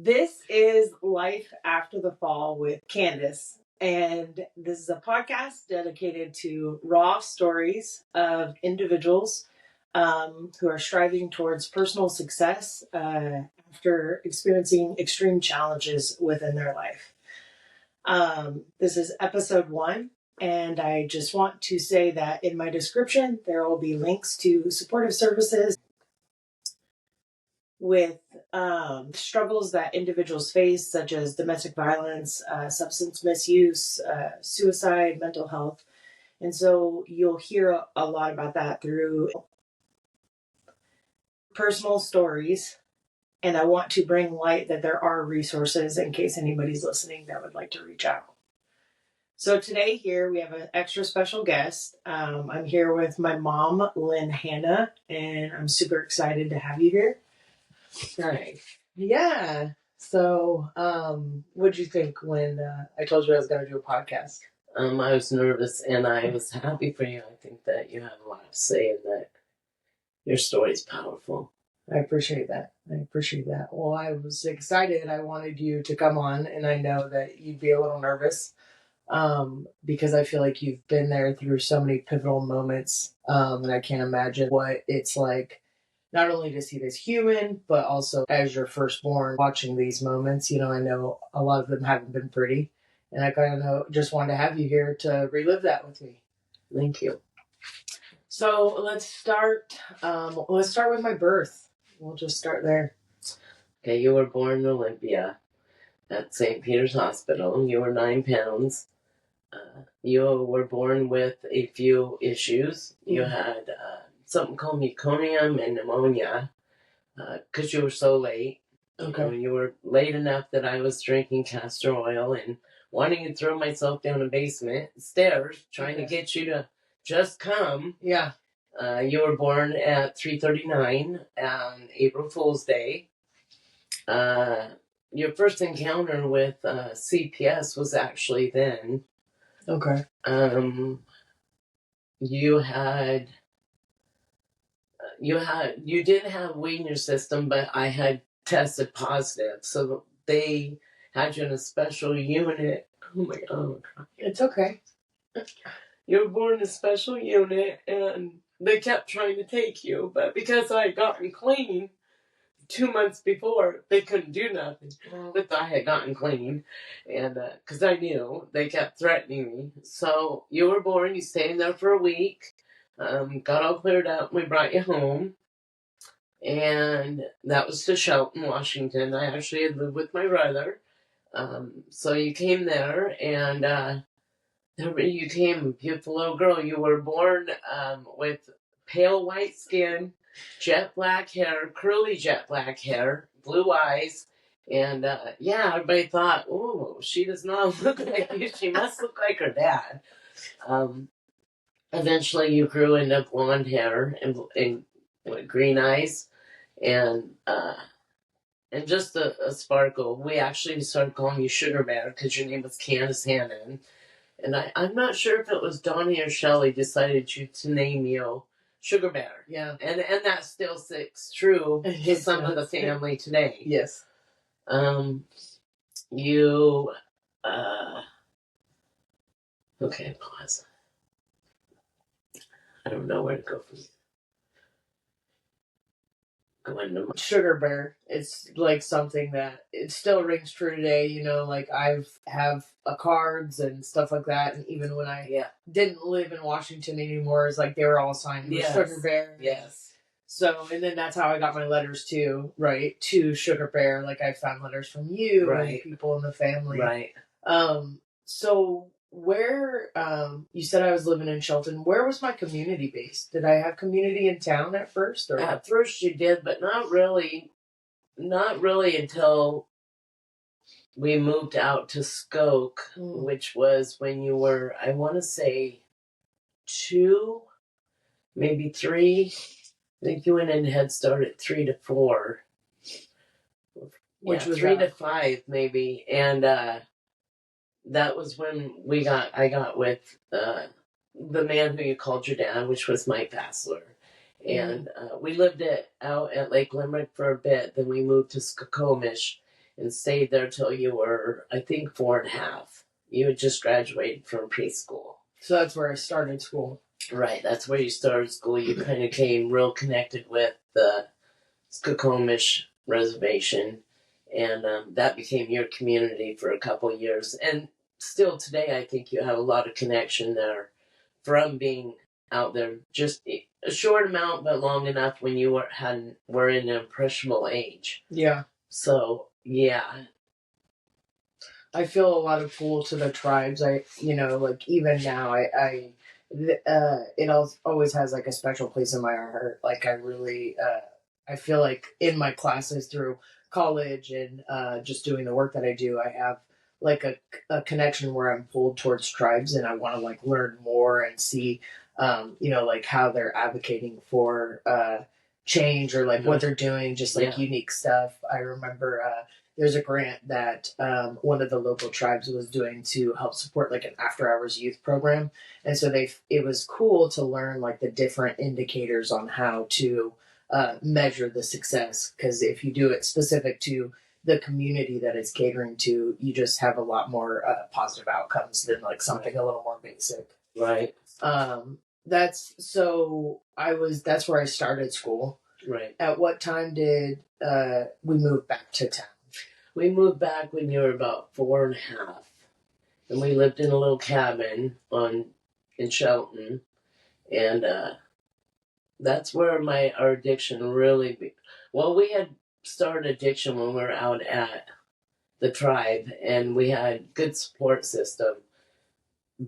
This is Life After the Fall with Candis, and this is a podcast dedicated to raw stories of individuals who are striving towards personal success after experiencing extreme challenges within their life. This is episode 1, and I just want to say that in my description there will be links to supportive services with struggles that individuals face, such as domestic violence, substance misuse, suicide, mental health. And so you'll hear a lot about that through personal stories. And I want to bring light that there are resources in case anybody's listening that would like to reach out. So today here we have an extra special guest. I'm here with my mom, Lynn Hannah, and I'm super excited to have you here. Right. Yeah. So, what'd you think when I told you I was going to do a podcast? I was nervous and I was happy for you. I think that you have a lot to say and that your story's powerful. I appreciate that. Well, I was excited. I wanted you to come on, and I know that you'd be a little nervous because I feel like you've been there through so many pivotal moments, and I can't imagine what it's like. Not only to see this human, but also as your firstborn watching these moments. You know, I know a lot of them haven't been pretty. And I kind of just wanted to have you here to relive that with me. Thank you. So let's start with my birth. We'll just start there. Okay, you were born in Olympia at St. Peter's Hospital. You were 9 pounds. You were born with a few issues. You had something called meconium and pneumonia because you were so late. Okay. You were late enough that I was drinking castor oil and wanting to throw myself down a basement stairs, trying to get you to just come. Yeah. You were born at 3:39 on April Fool's Day. Your first encounter with CPS was actually then. Okay. You did have weed in your system, but I had tested positive, so they had you in a special unit. Oh my God. It's okay. You were born in a special unit, and they kept trying to take you, but because I had gotten clean 2 months before, they couldn't do nothing. But I had gotten clean, and because I knew, they kept threatening me. So you were born, you stayed there for a week, got all cleared up, we brought you home. And that was to Shelton, Washington. I actually had lived with my brother. So you came there, and you came a beautiful little girl. You were born with pale white skin, jet black hair, curly jet black hair, blue eyes. And everybody thought, oh, she does not look like you. She must look like her dad. Eventually you grew into blonde hair and green eyes. And just a sparkle. We actually started calling you Sugar Bear because your name was Candis Hannon. And I'm not sure if it was Donnie or Shelley decided to name you Sugar Bear. Yeah. And that still sticks true to some of the family today. Yes. Okay, pause. I don't know where to go from here. Sugar Bear. It's like something that it still rings true today. You know, like I have cards and stuff like that. And even when I didn't live in Washington anymore, it's like they were all signed with Sugar Bear. Yes. So, and then that's how I got my letters too, right? To Sugar Bear. Like I found letters from you and people in the family. Right. So where, you said I was living in Shelton. Where was my community based? Did I have community in town at first? Or? At first you did, but not really until we moved out to Skoke, which was when you were, I want to say 2, maybe 3. I think you went in Head Start at 3 to 4. Which was 3 to 5 maybe. And that was when I got with the man who you called your dad, which was Mike Fassler. And we lived out at Lake Limerick for a bit. Then we moved to Skokomish. and stayed there till you were, I think, 4.5. You had just graduated from preschool. So that's where I started school. Right, that's where you started school. You kind of came real connected with the Skokomish reservation, and that became your community for a couple of years. And still today, I think you have a lot of connection there from being out there just a short amount, but long enough when you were in an impressionable age. Yeah. So, yeah. I feel a lot of pull to the tribes. Like even now, it always has like a special place in my heart. Like I really, I feel like in my classes through college and just doing the work that I do, I have like a connection where I'm pulled towards tribes, and I want to like learn more and see, like how they're advocating for change, or like what they're doing, just like unique stuff. I remember there's a grant that one of the local tribes was doing to help support like an after hours youth program, and so it was cool to learn like the different indicators on how to measure the success, because if you do it specific to the community that it's catering to, you just have a lot more positive outcomes than like something a little more basic. Right. That's where I started school. Right. At what time did we move back to town? We moved back when you were about 4.5, and we lived in a little cabin in Shelton, and that's where our addiction really. We had started addiction when we were out at the tribe, and we had good support system,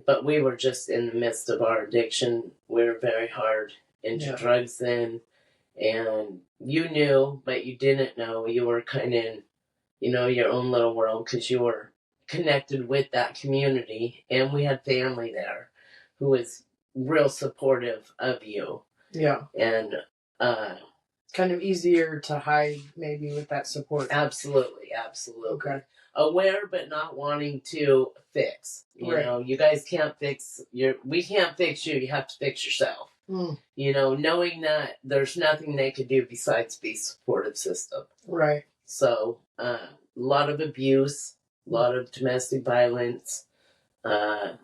but we were just in the midst of our addiction. We were very hard into drugs then, and you knew, but you didn't know. You were kind of in, your own little world, because you were connected with that community, and we had family there who was real supportive of you. Yeah. And kind of easier to hide maybe with that support. Absolutely. Okay. Aware, but not wanting to fix. You know, you guys can't fix we can't fix you. You have to fix yourself. Knowing that there's nothing they could do besides be supportive system. Right. So, a lot of abuse, a lot of domestic violence, a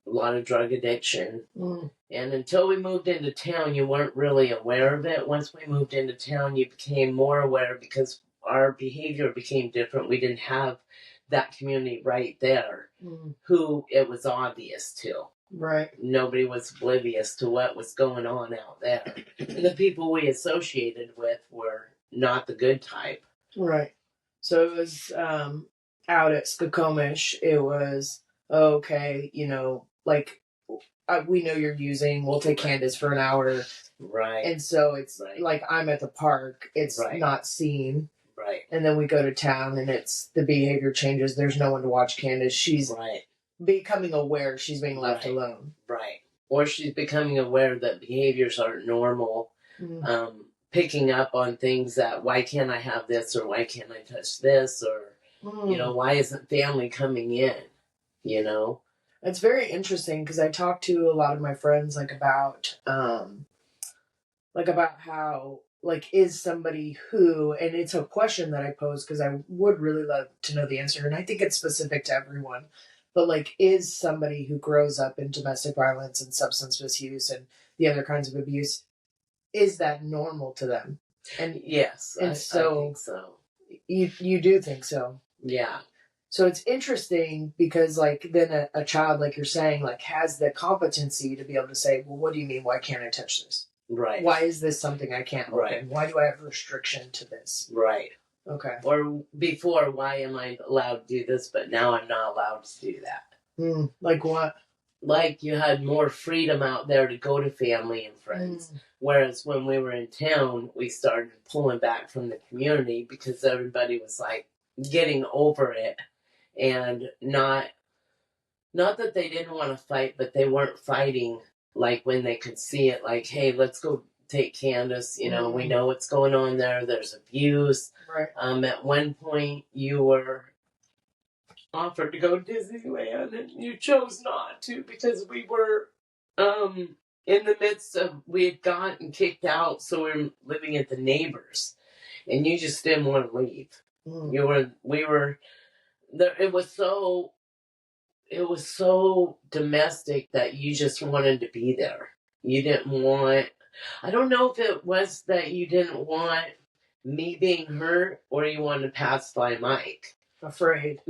lot of drug addiction. And until we moved into town, you weren't really aware of it. Once we moved into town, you became more aware, because our behavior became different. We didn't have that community right there who it was obvious to. Right. Nobody was oblivious to what was going on out there. And the people we associated with were not the good type. Right. So it was out at Skokomish. It was, okay, like we know you're using, we'll take Candis for an hour. Right. And so it's like I'm at the park. It's not seen. Right. And then we go to town, and it's the behavior changes. There's no one to watch Candis. She's becoming aware she's being left alone. Right. Or she's becoming aware that behaviors aren't normal. Picking up on things that, why can't I have this, or why can't I touch this, or, why isn't family coming in, It's very interesting, because I talk to a lot of my friends about how, is somebody who, and it's a question that I pose because I would really love to know the answer, and I think it's specific to everyone, but is somebody who grows up in domestic violence and substance misuse and the other kinds of abuse, is that normal to them? And yes, and I think so. You do think so? Yeah. So it's interesting, because then a child, like you're saying, has the competency to be able to say, well, what do you mean? Why can't I touch this? Right. Why is this something I can't open? Why do I have restriction to this? Right. Okay. Or before, why am I allowed to do this, but now I'm not allowed to do that? Like what? Like you had more freedom out there to go to family and friends. Whereas when we were in town, we started pulling back from the community, because everybody was getting over it, and not that they didn't want to fight, but they weren't fighting when they could see it, hey, let's go take Candis, we know what's going on there, there's abuse. Right. At one point you were offered to go to Disneyland, and you chose not to, because we were in the midst of, we had gotten kicked out, so we were living at the neighbors, and you just didn't want to leave. We were there. It was so domestic that you just wanted to be there. You didn't want, I don't know if it was that you didn't want me being hurt or you wanted to pacify Mike. Afraid.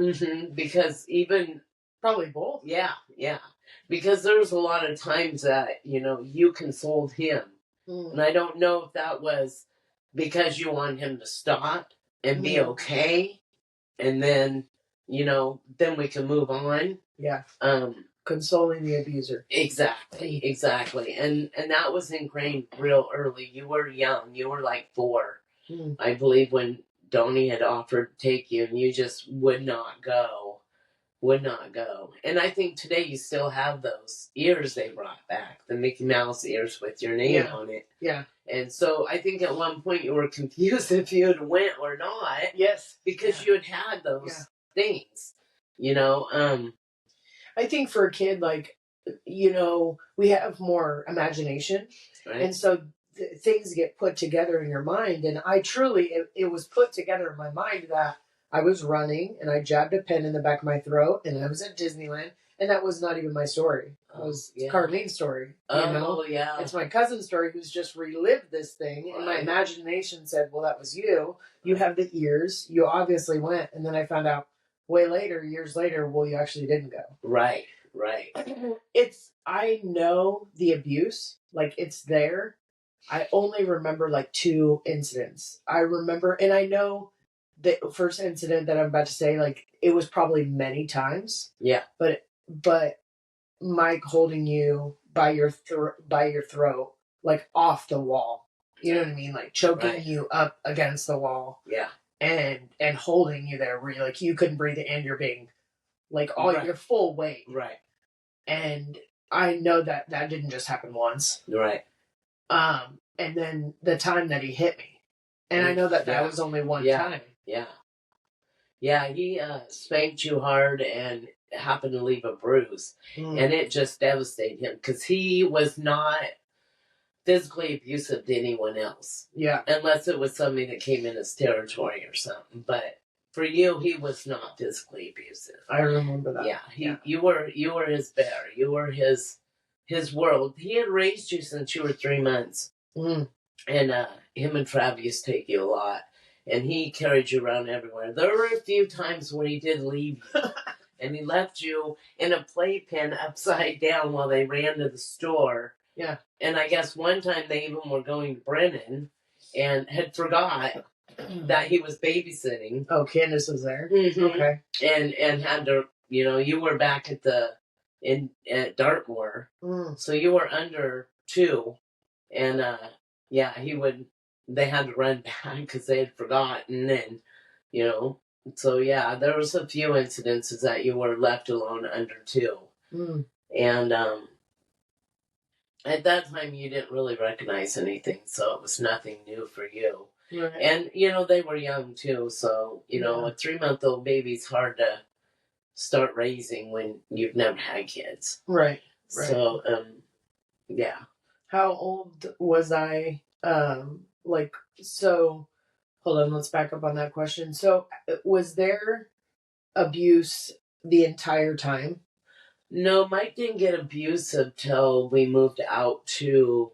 Because even, probably both. Yeah. Because there was a lot of times that, you consoled him. And I don't know if that was because you wanted him to stop and be okay. And then, then we can move on. Yeah. Consoling the abuser. Exactly. And that was ingrained real early. You were young. You were like 4. I believe when Donnie had offered to take you and you just would not go. And I think today you still have those ears they brought back. The Mickey Mouse ears with your name on it. Yeah. And so I think at one point you were confused if you had went or not. Yes. Because you had those things. I think for a kid, like, we have more imagination. Right. And so things get put together in your mind. And I truly, it was put together in my mind that I was running and I jabbed a pen in the back of my throat and I was at Disneyland. And that was not even my story. It was Carlene's story. Yeah. It's my cousin's story who's just relived this thing. Right. And my imagination said, well, that was you. You have the ears. You obviously went. And then I found out years later, well, you actually didn't go. Right. I know the abuse. Like, it's there. I only remember, like, 2 incidents. I remember, and I know the first incident that I'm about to say, like, it was probably many times. Yeah. But Mike holding you by your throat, like off the wall. You know what I mean? Like choking you up against the wall. Yeah. And holding you there where you couldn't breathe and you're being like all your full weight. Right. And I know that didn't just happen once. Right. And then the time that he hit me. And I know that was only one time. Yeah. Yeah, he spanked you hard and happened to leave a bruise. And it just devastated him because he was not physically abusive to anyone else. Yeah. Unless it was somebody that came in his territory or something. But for you, he was not physically abusive. I remember that. Yeah. You were his bear. You were his world. He had raised you since you were 3 months. And him and Trav used to take you a lot. And he carried you around everywhere. There were a few times when he did leave you. And he left you in a playpen upside down while they ran to the store. Yeah. And I guess one time they even were going to Brennan and had forgot that he was babysitting. Oh, Candis was there? Mm-hmm. Okay. And had to, you were back at at Dartmoor. So you were under 2. And, they had to run back because they had forgotten and, So, there was a few incidences that you were left alone under 2. And at that time, you didn't really recognize anything, so it was nothing new for you. Right. And, they were young, too, so, a 3-month-old baby's hard to start raising when you've never had kids. Right. So, How old was I? Hold on, let's back up on that question. So, was there abuse the entire time? No, Mike didn't get abusive till we moved out to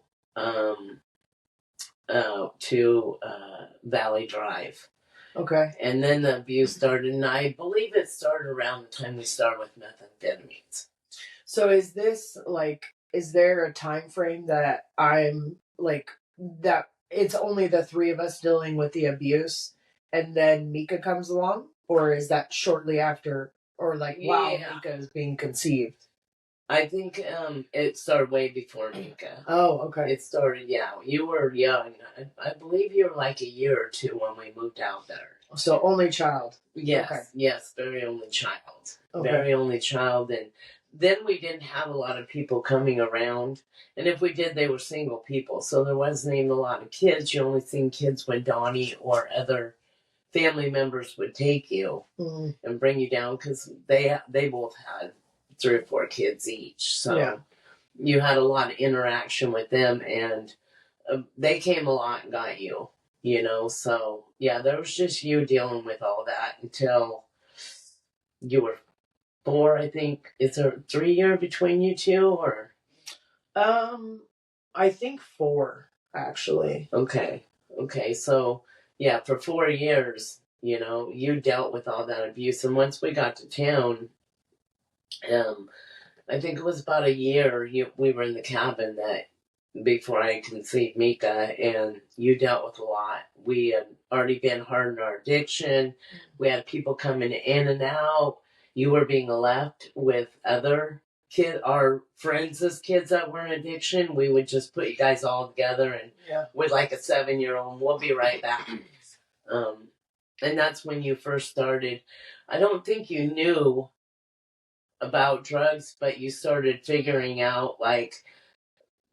Valley Drive. Okay. And then the abuse started, and I believe it started around the time we started with methamphetamines. So is there a time frame that I'm that it's only the 3 of us dealing with the abuse and then Mika comes along? Or is that shortly after, or while Mika is being conceived? I think it started way before Mika. Oh, okay. It started, you were young. I believe you were like a year or 2 when we moved out there. So only child. Yes, okay. Yes, very only child. Okay. Very only child. And then we didn't have a lot of people coming around. And if we did, they were single people. So there wasn't even a lot of kids. You only seen kids when Donnie or other family members would take you and bring you down because they both had 3 or 4 kids each. So you had a lot of interaction with them, and they came a lot and got you. You know, so yeah, there was just you dealing with all that until you were 4, I think. Is there 3 year between you two, or? I think 4, actually. Okay. Okay. So yeah, for 4 years, you know, you dealt with all that abuse, and once we got to town, um, I think it was about a year. We were in the cabin that before I conceived Mika, and you dealt with a lot. We had already been hard in our addiction. We had people coming in and out. You were being left with other our friends as kids that were in addiction. We would just put you guys all together and with like a 7-year-old, we'll be right back. And that's when you first started. I don't think you knew about drugs, but you started figuring out, like,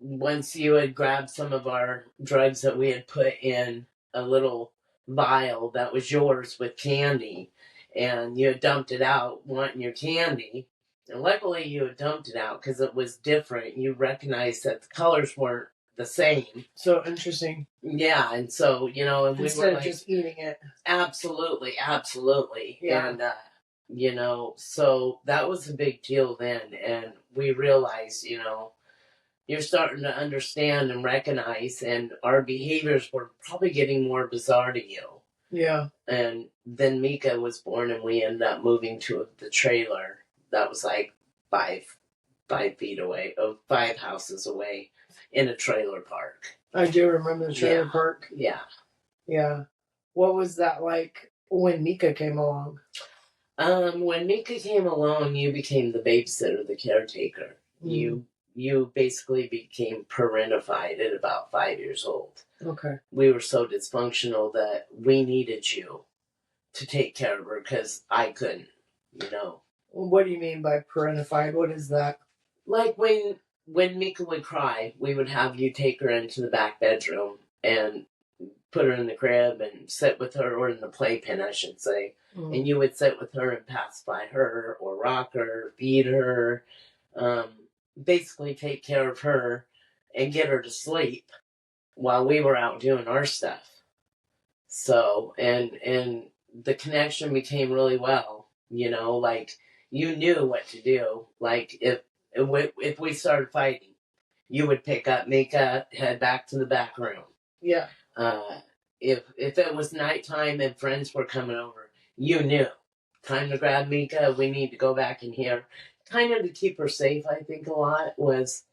once you had grabbed some of our drugs that we had put in a little vial that was yours with candy, and you had dumped it out wanting your candy. And luckily you had dumped it out because it was different. You recognized that the colors weren't the same. So interesting. Yeah, and so, you know, and instead we were of like, just eating it. Absolutely, absolutely. Yeah. And, you know, so that was a big deal then. And we realized, you know, you're starting to understand and recognize, and our behaviors were probably getting more bizarre to you. Yeah. And then Mika was born, and we ended up moving to the trailer that was like 5 feet away, 5 houses away, in a trailer park. I do remember the trailer park. Yeah. Yeah. What was that like when Mika came along? When Mika came along, you became the babysitter, the caretaker. You basically became parentified at about 5 years old. Okay. We were so dysfunctional that we needed you to take care of her because I couldn't, you know. What do you mean by parentified? What is that? Like when Mika would cry, we would have you take her into the back bedroom and put her in the crib and sit with her, or in the playpen, I should say. And you would sit with her and pacify her or rock her, feed her, basically take care of her and get her to sleep while we were out doing our stuff. So, and the connection became really well, you know, like you knew what to do. Like if we started fighting, you would pick up Mika, head back to the back room. Yeah. If it was nighttime and friends were coming over, you knew. Time to grab Mika, we need to go back in here. Kind of to keep her safe, I think a lot was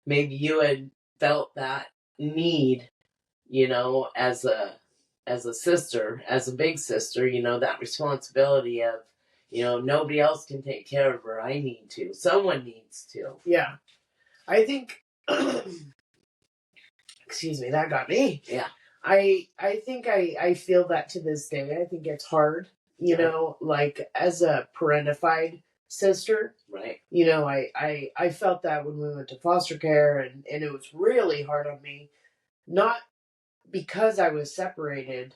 maybe you had felt that need, you know, as a sister, as a big sister, you know, that responsibility of, you know, nobody else can take care of her. I need to. Someone needs to. Yeah. I think excuse me, that got me. Yeah. I think I feel that to this day. I think it's hard, you know, like as a parentified sister. Right. You know, I felt that when we went to foster care, and it was really hard on me. Not because I was separated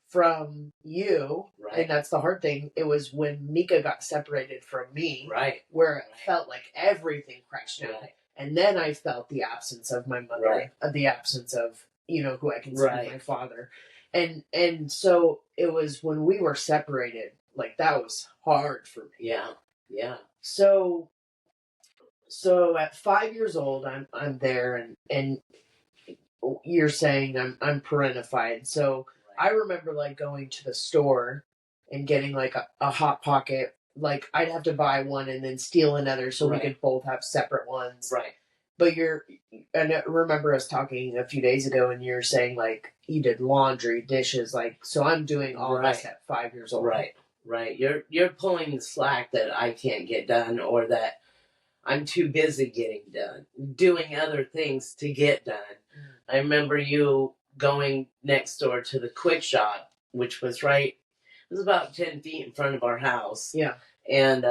from you, and that's the hard thing. It was when Mika got separated from me, where it felt like everything crashed down. And then I felt the absence of my mother, the absence of, you know, who I consider my father. And so it was when we were separated, like that was hard for me. Yeah. Yeah. So at 5 years old, I'm there, and you're saying I'm parentified. So I remember like going to the store and getting like a Hot Pocket. Like I'd have to buy one and then steal another so we could both have separate ones. Right. But and I remember us talking a few days ago, and you're saying like you did laundry, dishes, like, so I'm doing all this at 5 years old. Right. You're pulling the slack that I can't get done, or that I'm too busy getting done, doing other things to get done. I remember you going next door to the quick shop, which was it was about 10 feet in front of our house. Yeah. And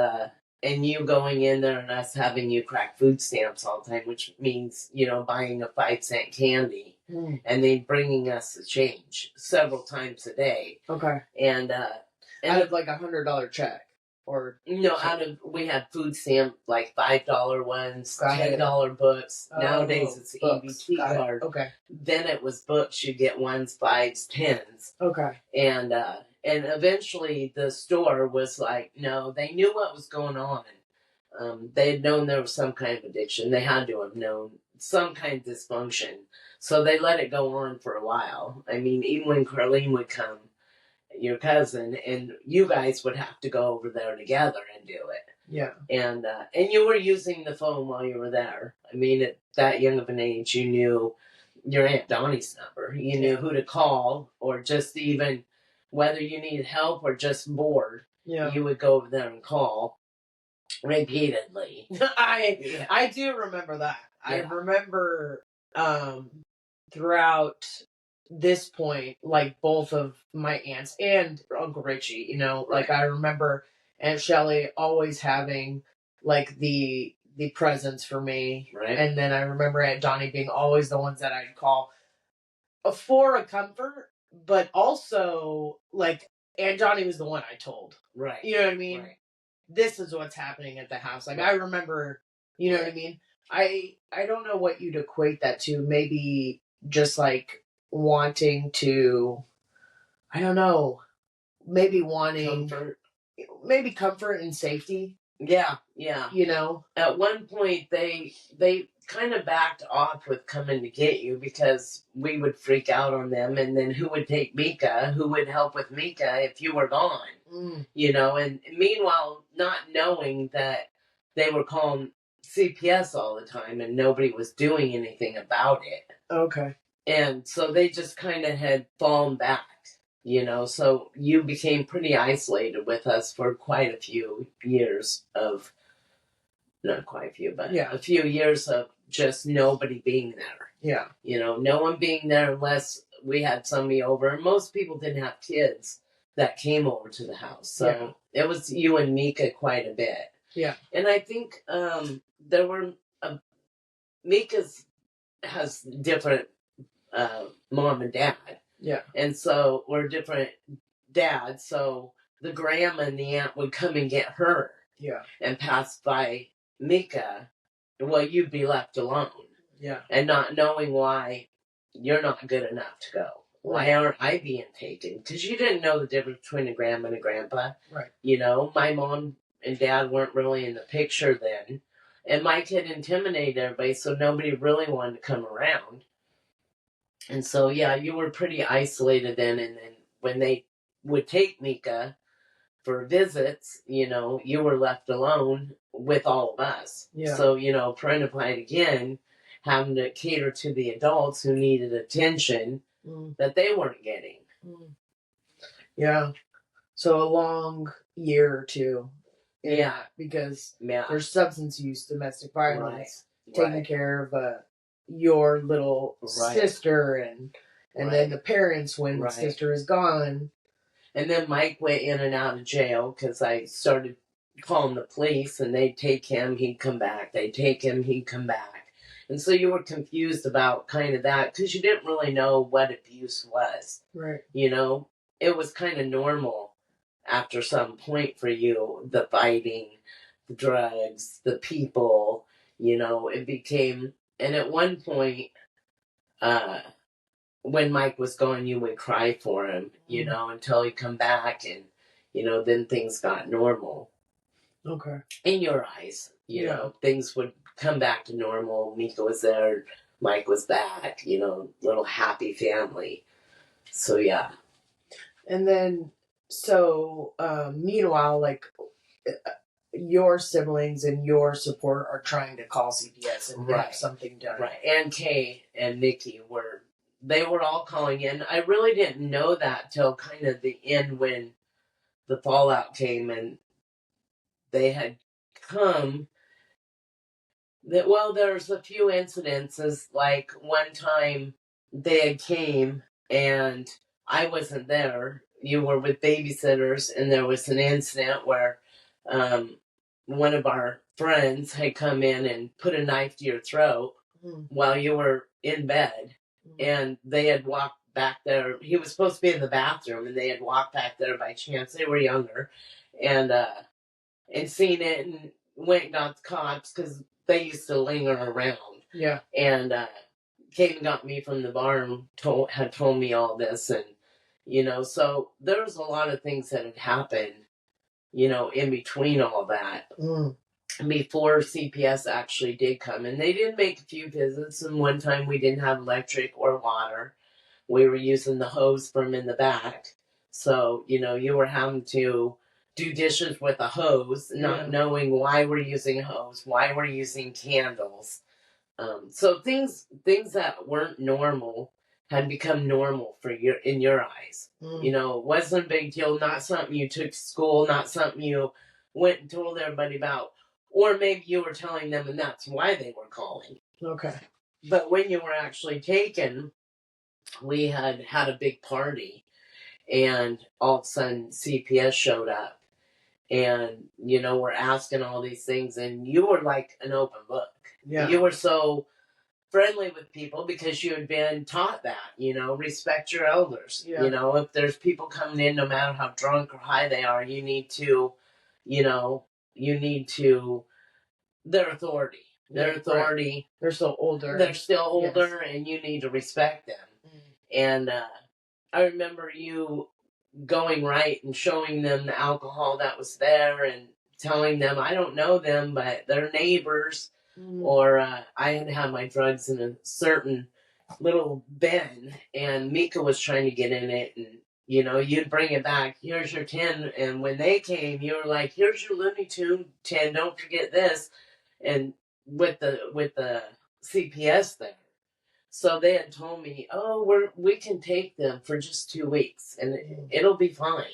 you going in there and us having you crack food stamps all the time, which means, you know, buying a 5-cent candy and then bringing us the change several times a day. Okay. And out of like $100 check. Or No, we had food stamp, like $5 ones, $10 books. Nowadays it's books. EBT card. Okay. Then it was books. You get ones, fives, tens. Okay. And eventually the store was like, no, they knew what was going on. They had known there was some kind of addiction. They had to have known some kind of dysfunction. So they let it go on for a while. I mean, even when Carlene would come, your cousin, and you guys would have to go over there together and do it. Yeah. And you were using the phone while you were there. I mean, at that young of an age, you knew your Aunt Donnie's number. You knew who to call, or just even whether you needed help or just bored. Yeah. You would go over there and call repeatedly. I do remember that. Yeah. I remember throughout this point, like both of my aunts and Uncle Richie, you know, like I remember Aunt Shelley always having like the presents for me. Right. And then I remember Aunt Donnie being always the ones that I'd call for a comfort, but also like Aunt Donnie was the one I told. Right. You know what I mean? Right. This is what's happening at the house. Like I remember, you know what I mean? I don't know what you'd equate that to. Maybe just like wanting to, I don't know, maybe wanting comfort and safety. Yeah. You know, at one point they kind of backed off with coming to get you because we would freak out on them, and then who would take Mika? Who would help with Mika if you were gone? You know, and meanwhile, not knowing that they were calling CPS all the time and nobody was doing anything about it. Okay. And so they just kind of had fallen back, you know, so you became pretty isolated with us for quite a few years of, not quite a few, but a few years of just nobody being there. Yeah. You know, no one being there unless we had somebody over. And most people didn't have kids that came over to the house. So it was you and Mika quite a bit. Yeah. And I think there were, Mika's has different mom and dad. Yeah. And so we're different dads. So the grandma and the aunt would come and get her. Yeah. And pass by Mika. Well, you'd be left alone. Yeah. And not knowing why you're not good enough to go. Why aren't I being taken? Because you didn't know the difference between a grandma and a grandpa. Right. You know, my mom and dad weren't really in the picture then. And Mike had intimidated everybody, so nobody really wanted to come around. And so, yeah, you were pretty isolated then. And then when they would take Mika for visits, you know, you were left alone with all of us. Yeah. So, you know, parentified again, having to cater to the adults who needed attention that they weren't getting. Yeah. So a long year or two. Yeah. Because there's substance use, domestic violence, taking Right. care of your little sister, and then the parents when the sister is gone. And then Mike went in and out of jail because I started calling the police, and they'd take him, he'd come back. They'd take him, he'd come back. And so you were confused about kind of that because you didn't really know what abuse was. Right. You know, it was kind of normal after some point for you, the fighting, the drugs, the people, you know, it became, and at one point, when Mike was gone, you would cry for him, you know, until he'd come back, and, you know, then things got normal. Okay. In your eyes, you know, things would come back to normal. Mika was there, Mike was back, you know, little happy family. So, yeah. And then, so, meanwhile, like, your siblings and your support are trying to call CPS and have something done. Right. And Kay and Nikki they were all calling in. I really didn't know that till kind of the end when the fallout came and they had come. Well, there's a few incidences, like one time they had came and I wasn't there. You were with babysitters, and there was an incident where one of our friends had come in and put a knife to your throat while you were in bed, and they had walked back there. He was supposed to be in the bathroom, and they had walked back there by chance. They were younger, and and seen it and went and got the cops because they used to linger around. Yeah. And came and got me from the bar and had told me all this. And, so there was a lot of things that had happened, in between all that. Before CPS actually did come. And they did make a few visits. And one time we didn't have electric or water. We were using the hose from in the back. So, you were having to do dishes with a hose, not knowing why we're using a hose, why we're using candles. So things that weren't normal had become normal in your eyes. It wasn't a big deal, not something you took to school, not something you went and told everybody about. Or maybe you were telling them and that's why they were calling. Okay. But when you were actually taken, we had a big party, and all of a sudden CPS showed up, and we're asking all these things, and you were like an open book. Yeah. You were so friendly with people because you had been taught that, respect your elders. Yeah. If there's people coming in, no matter how drunk or high they are, you need to their authority. Their authority. Right. They're still older. They're still older, and you need to respect them. And I remember you going right and showing them the alcohol that was there and telling them, I don't know them, but they're neighbors. Or I had my drugs in a certain little bin, and Mika was trying to get in it, and you'd bring it back. Here's your 10, and when they came, you were like, "Here's your Looney Tune 10. Don't forget this." And with the CPS there, so they had told me, "Oh, we can take them for just 2 weeks, and it'll be fine,"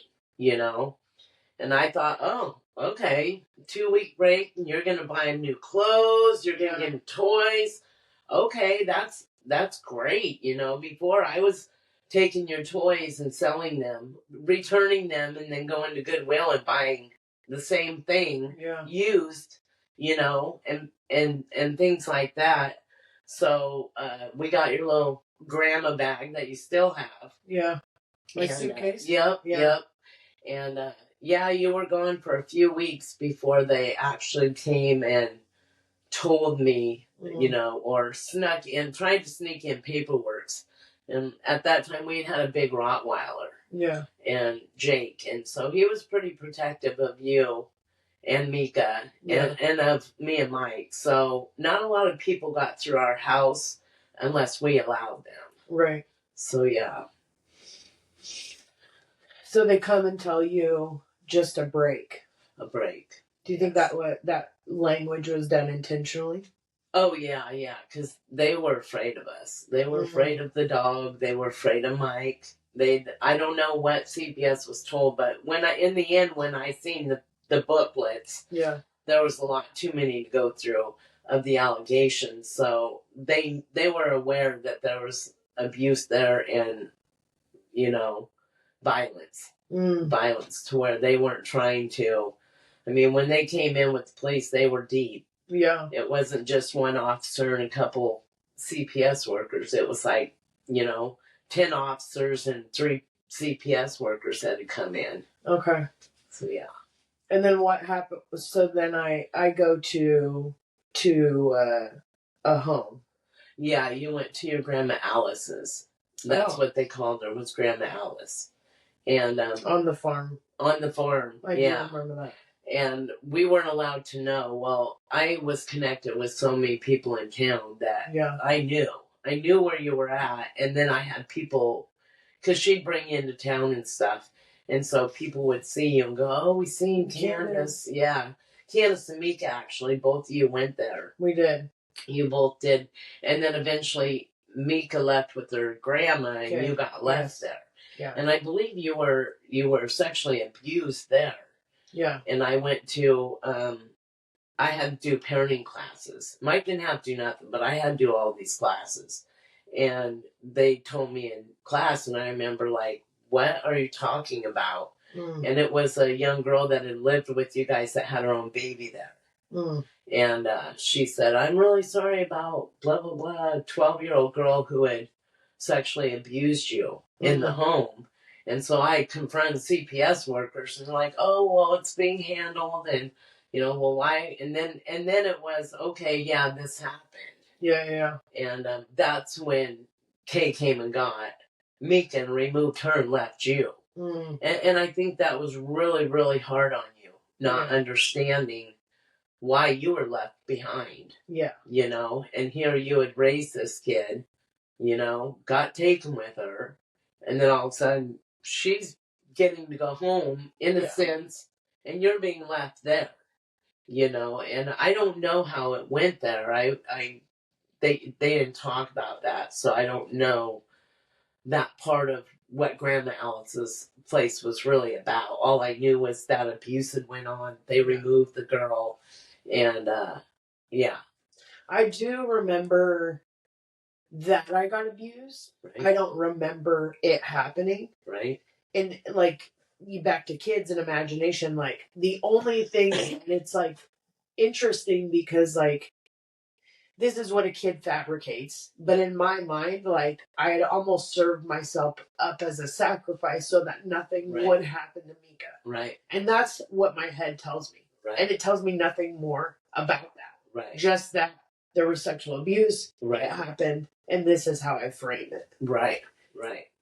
And I thought, oh, okay, 2-week break, and you're gonna buy them new clothes, you're gonna get them toys. Okay, that's great. Before I was taking your toys and selling them, returning them, and then going to Goodwill and buying the same thing used, and things like that. So we got your little grandma bag that you still have. Yeah. My suitcase? Yep. And you were gone for a few weeks before they actually came and told me, or tried to sneak in paperwork. And at that time, we had a big Rottweiler. Yeah. And Jake. And so he was pretty protective of you and Mika and of me and Mike. So not a lot of people got through our house unless we allowed them. Right. So, yeah. So they come and tell you just a break. A break. Do you think that language was done intentionally? Oh, yeah, because they were afraid of us. They were afraid of the dog. They were afraid of Mike. I don't know what CPS was told, but in the end, when I seen the booklets, there was a lot too many to go through of the allegations. So they were aware that there was abuse there and, violence. Violence to where they weren't trying to. I mean, when they came in with the police, they were deep. Yeah. It wasn't just one officer and a couple CPS workers. It was like, 10 officers and 3 CPS workers had to come in. Okay. So, yeah. And then what happened? So then I go to a home. Yeah, you went to your Grandma Alice's. That's what they called her, was Grandma Alice. And on the farm. On the farm. I do remember that. And we weren't allowed to know. Well, I was connected with so many people in town that I knew. I knew where you were at. And then I had people, because she'd bring you into town and stuff. And so people would see you and go, oh, we seen Candis. Yeah. Candis and Mika, actually, both of you went there. We did. You both did. And then eventually Mika left with her grandma and you got left there. Yeah. And I believe you were sexually abused there. Yeah. And I went to, I had to do parenting classes. Mike didn't have to do nothing, but I had to do all these classes. And they told me in class, and I remember like, what are you talking about? And it was a young girl that had lived with you guys that had her own baby there. And she said, I'm really sorry about blah, blah, blah, a 12-year-old girl who had sexually abused you in the home. And so I confronted CPS workers, and they're like, "Oh, well, it's being handled," and well, why? And then it was okay. Yeah, this happened. Yeah. And that's when Kay came and got Mika and removed her and left you. And I think that was really, really hard on you, not understanding why you were left behind. Yeah. And here you had raised this kid, got taken with her, and then all of a sudden she's getting to go home in a sense, and you're being left there. And I don't know how it went there. They didn't talk about that, so I don't know that part of what Grandma Alice's place was really about. All I knew was that abuse had went on. They removed the girl, and I do remember that I got abused. Right. I don't remember it happening. Right. And like, back to kids and imagination, like the only thing, and it's like interesting because like this is what a kid fabricates, but in my mind, like I had almost served myself up as a sacrifice so that nothing would happen to Mika. Right. And that's what my head tells me. Right. And it tells me nothing more about that. Right. Just that there was sexual abuse. Right. It happened, and this is how I frame it. Right.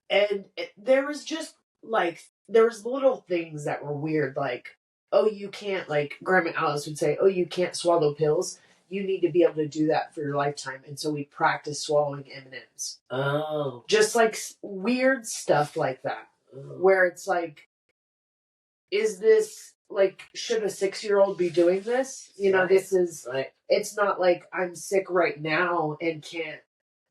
And there was just like there was little things that were weird, like, oh, you can't, like Grandma Alice would say, oh, you can't swallow pills. You need to be able to do that for your lifetime. And so we practice swallowing M&Ms. Oh. Just like weird stuff like that, where it's like, is this like, should a 6-year-old be doing this? This is, it's not like I'm sick right now and can't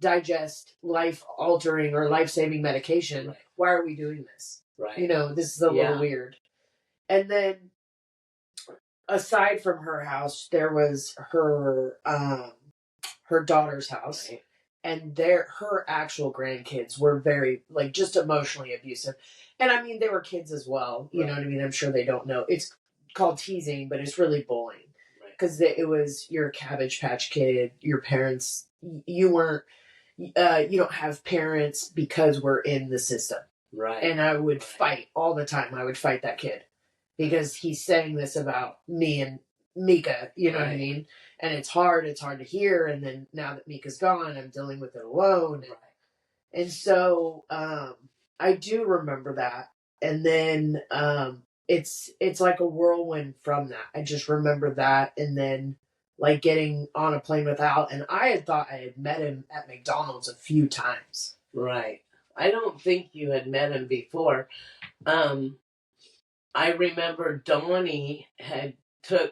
digest life-altering or life-saving medication. Right. Why are we doing this? Right. This is a little weird. And then, aside from her house, there was her daughter's house. Right. And her actual grandkids were very, like, just emotionally abusive. And I mean, they were kids as well. You know what I mean? I'm sure they don't know. It's called teasing, but it's really bullying. Because it was your Cabbage Patch Kid, your parents, you weren't, you don't have parents because we're in the system. Right. And I would fight all the time. I would fight that kid. Because he's saying this about me and Mika, you know what I mean? And it's hard to hear. And then now that Mika's gone, I'm dealing with it alone. And so I do remember that. And then it's like a whirlwind from that. I just remember that. And then like getting on a plane with Al. And I had thought I had met him at McDonald's a few times. Right. I don't think you had met him before. I remember Donnie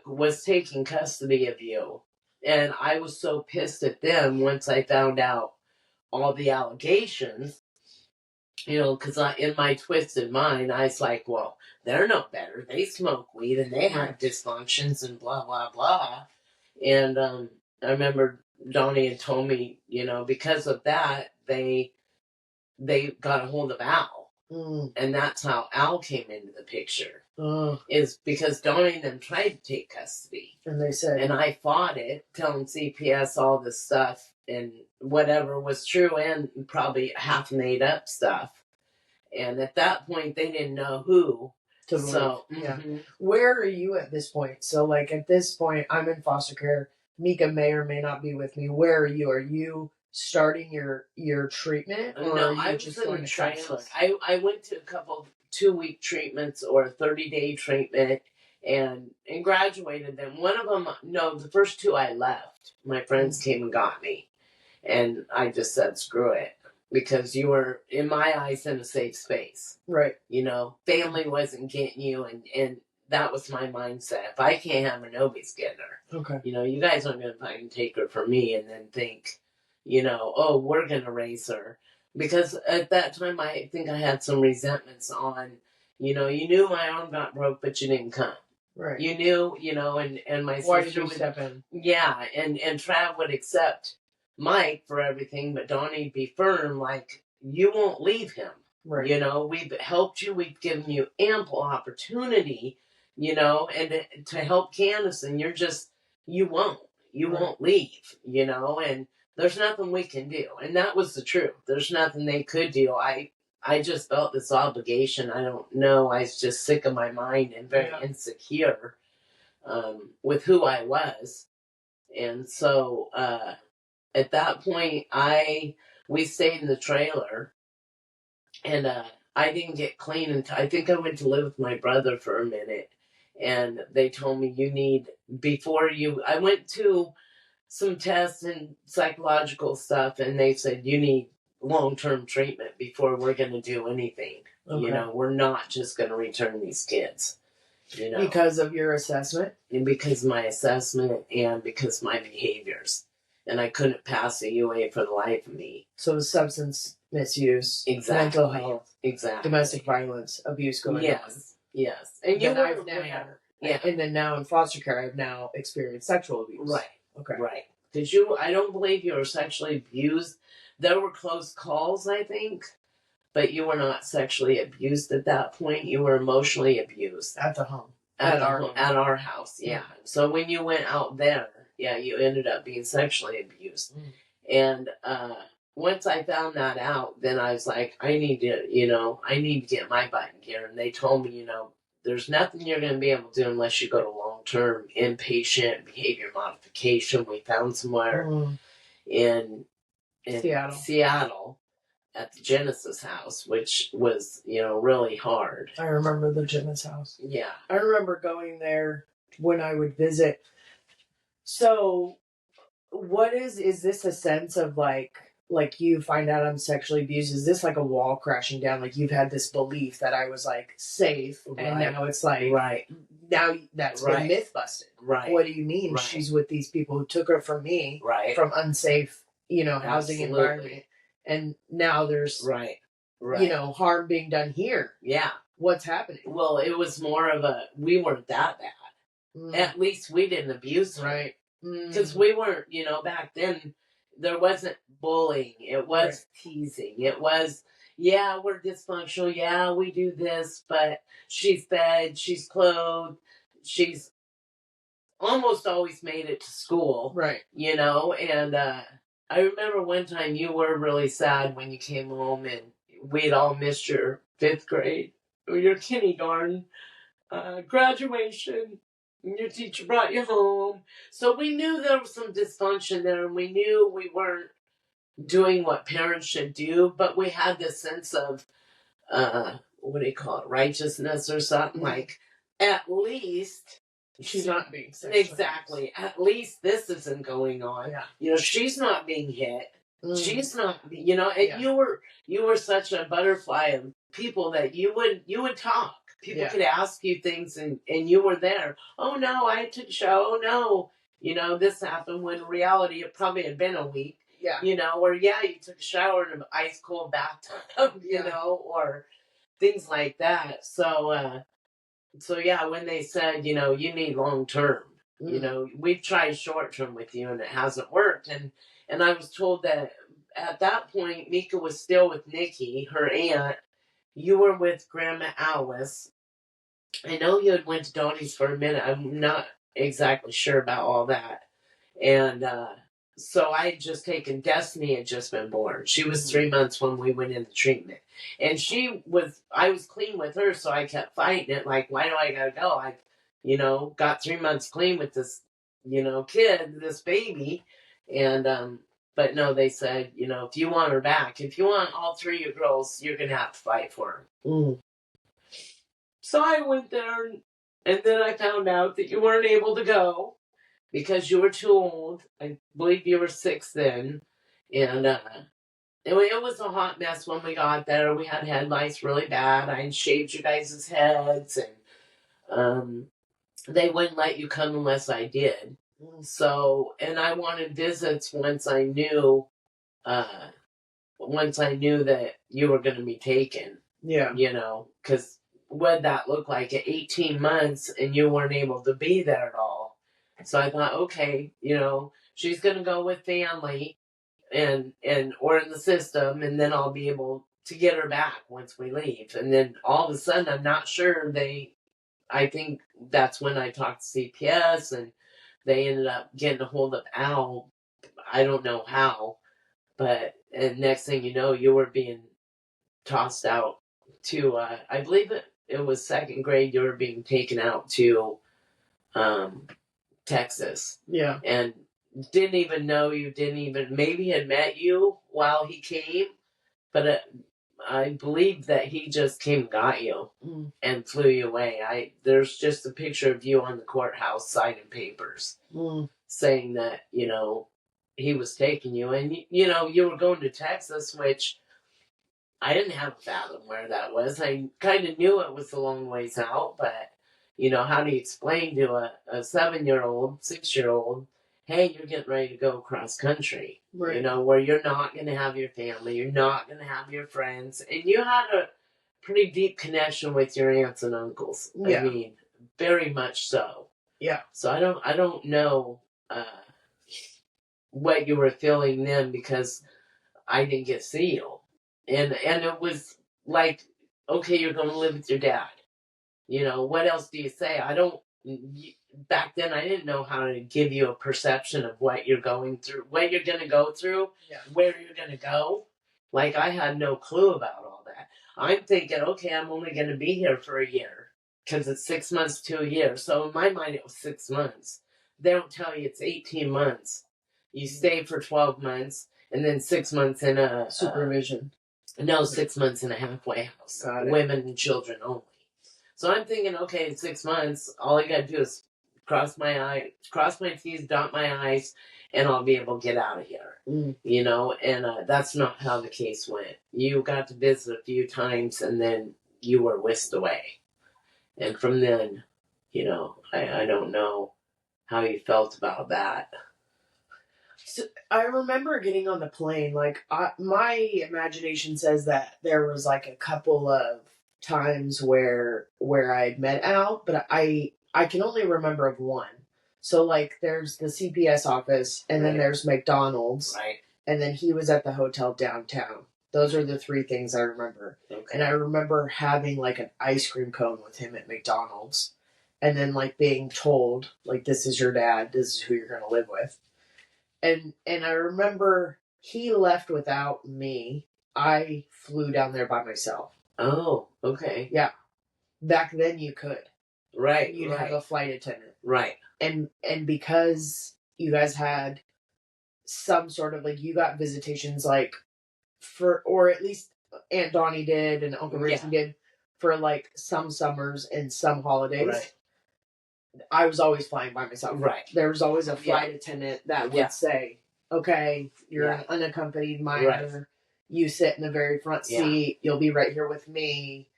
was taking custody of you, and I was so pissed at them once I found out all the allegations, because in my twisted mind, I was like, well, they're no better. They smoke weed and they have dysfunctions and blah, blah, blah. And I remember Donnie had told me, because of that, they got a hold of Al. And that's how Al came into the picture. Is because Donnie and them tried to take custody. And they said... And I fought it, telling CPS all this stuff, and whatever was true and probably half made up stuff. And at that point, they didn't know who. Where are you at this point? So, like, at this point, I'm in foster care. Mika may or may not be with me. Where are you? Are you starting your treatment? Or no, are you I just was in the trailer. I went to a couple 2-week treatments or a 30-day treatment and graduated them. One of them, no, the first 2 I left. My friends came and got me. And I just said, screw it. Because you were, in my eyes, in a safe space. Right. Family wasn't getting you, and that was my mindset. If I can't have her, nobody's getting her. Okay. You guys aren't going to fucking take her from me and then think, oh, we're going to raise her. Because at that time, I think I had some resentments on, you knew my arm got broke, but you didn't come. Right. You knew, and my sister Why did you step in? Yeah, and Trav would accept Mike for everything, but Donnie'd be firm, like, you won't leave him. Right. We've helped you, we've given you ample opportunity, and to help Candis, and you won't leave, and there's nothing we can do. And that was the truth. There's nothing they could do. I I just felt this obligation. I don't know. I was just sick of my mind and very insecure with who I was. And so at that point, we stayed in the trailer, and I didn't get clean until I think I went to live with my brother for a minute. And they told me I went to some tests and psychological stuff, and they said you need long-term treatment before we're going to do anything. Okay. We're not just going to return these kids. Because of your assessment? And because of my assessment and because of my behaviors. And I couldn't pass a UA for the life of me. So substance misuse, mental health, domestic violence, abuse going on. Yes. And you were aware. Yeah. And then now in foster care, I've now experienced sexual abuse. Right. Okay. Right. Because I don't believe you were sexually abused. There were close calls, I think. But you were not sexually abused at that point. You were emotionally abused. At the home. At our house, yeah. So when you went out there, you ended up being sexually abused. And once I found that out, then I was like, I need to get my butt in gear. And they told me, there's nothing you're going to be able to do unless you go to long-term inpatient behavior modification. We found somewhere in Seattle at the Genesis house, which was, really hard. I remember the Genesis house. Yeah. I remember going there when I would visit. So what is this a sense of like you find out I'm sexually abused? Is this like a wall crashing down? Like you've had this belief that I was like safe, and now it's like, now that's been myth busted. Right. What do you mean? Right. She's with these people who took her from me, from unsafe, housing environment. And now there's, harm being done here. Yeah. What's happening? Well, it was more of we weren't that bad. At least we didn't abuse her. Right. Because we weren't, back then, there wasn't bullying. It was teasing. It was, we're dysfunctional. Yeah, we do this, but she's fed, she's clothed, she's almost always made it to school. Right. And I remember one time you were really sad when you came home, and we'd all missed your 5th grade or your kindergarten graduation. And your teacher brought you home. So we knew there was some dysfunction there, and we knew we weren't doing what parents should do, but we had this sense of, what do you call it, righteousness or something. Like, at least she's not being sexualized. Exactly. At least this isn't going on. Yeah. She's not being hit. She's not, and you were such a butterfly of people that you would talk. People could ask you things, and you were there. Oh no, I took a shower. Oh no, this happened, when in reality it probably had been a week. Yeah. Or you took a shower in an ice cold bathtub, or things like that. So when they said, you need long term, we've tried short term with you and it hasn't worked. And I was told that at that point, Mika was still with Nikki, her aunt. You were with Grandma Alice. I know you had went to Donnie's for a minute. I'm not exactly sure about all that. And so I had just taken, Destiny had just been born. She was 3 months when we went into treatment. And I was clean with her, so I kept fighting it. Like, why do I gotta go? I, got 3 months clean with this, kid, this baby. And, but no, they said, if you want her back, if you want all 3 of your girls, you're going to have to fight for her. So I went there, and then I found out that you weren't able to go because you were too old. I believe you were 6 then. And it was a hot mess when we got there. We had head lice really bad. I had shaved you guys' heads, and they wouldn't let you come unless I did. So, and I wanted visits once I knew that you were going to be taken. Yeah. Because what'd that look like at 18 months and you weren't able to be there at all? So I thought, okay, she's going to go with family and or in the system, and then I'll be able to get her back once we leave. And then all of a sudden, I'm not sure I think that's when I talked to CPS, and they ended up getting a hold of Al. I don't know how, but and next thing you know, you were being tossed out to, I believe it was second grade, you were being taken out to Texas. Yeah. And didn't even know you, maybe had met you while he came, but I believe that he just came and got you and flew you away. There's just a picture of you on the courthouse signing papers saying that, he was taking you. And, you were going to Texas, which I didn't have a fathom where that was. I kind of knew it was a long ways out, but, how do you explain to a 7-year-old, 6-year-old, hey, you're getting ready to go cross country, right. Where you're not going to have your family, you're not going to have your friends, and you had a pretty deep connection with your aunts and uncles. Yeah. I mean, very much so. Yeah. So I don't know what you were feeling then, because I didn't get to see you, and it was like, okay, you're going to live with your dad. What else do you say? Back then I didn't know how to give you a perception of what you're going through, what you're going to go through, where you're going to go. Like, I had no clue about all that. I'm thinking, okay, I'm only going to be here for a year, because it's 6 months to a year. So in my mind, it was 6 months. They don't tell you it's 18 months. You stay for 12 months, and then 6 months in a supervision. 6 months in a halfway house. Women and children only. So I'm thinking, okay, in 6 months, all I got to do is cross my T's, dot my I's, and I'll be able to get out of here. And that's not how the case went. You got to visit a few times, and then you were whisked away. And from then, I don't know how you felt about that. So I remember getting on the plane, my imagination says that there was like a couple of times where I'd met Al, but I can only remember of one. So there's the CPS office, and then there's McDonald's, right, and then he was at the hotel downtown. Those are the three things I remember. Okay. And I remember having an ice cream cone with him at McDonald's, and then being told this is your dad, this is who you're going to live with. And I remember he left without me. I flew down there by myself. Oh, okay. Yeah. Back then you could. Right. You'd have a flight attendant. Right. And because you guys had some sort of you got visitations or at least Aunt Donnie did and Uncle Richie did for some summers and some holidays. Right. I was always flying by myself. Right. There was always a flight attendant that would say, okay, you're an unaccompanied minor. Right. You sit in the very front seat. You'll be right here with me.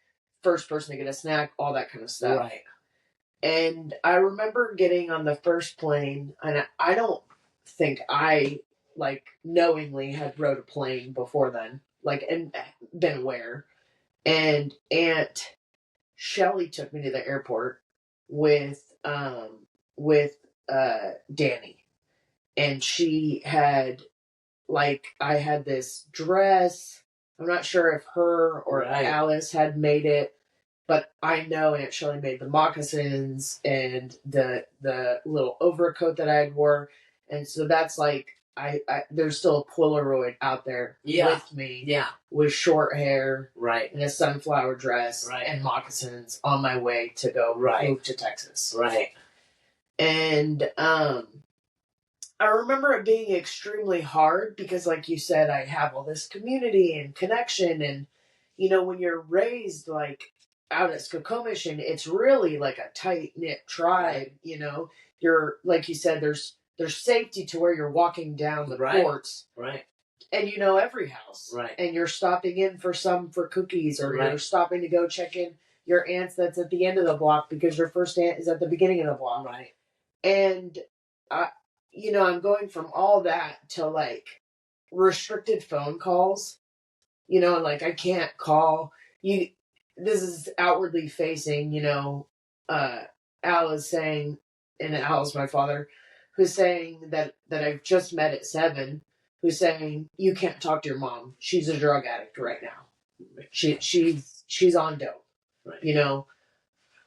First person to get a snack, all that kind of stuff. Right. And I remember getting on the first plane, and I don't think I, knowingly had rode a plane before then, and been aware. And Aunt Shelley took me to the airport with Danny, and she had I had this dress. I'm not sure if her or Alice had made it, but I know Aunt Shelley made the moccasins and the little overcoat that I had wore, and so that's I there's still a Polaroid out there with me, with short hair, and a sunflower dress, and moccasins on my way to go move to Texas, And I remember it being extremely hard because, like you said, I have all this community and connection, and when you're raised out at Skokomish, and it's really a tight knit tribe. You're like you said, there's safety to where you're walking down the courts, and every house, and you're stopping in for cookies, or you're stopping to go check in your aunt's that's at the end of the block because your first aunt is at the beginning of the block, and I'm going from all that to restricted phone calls, I can't call you. This is outwardly facing, Al is saying, and Al is my father, who's saying that I've just met at 7, who's saying, you can't talk to your mom. She's a drug addict right now. She's on dope.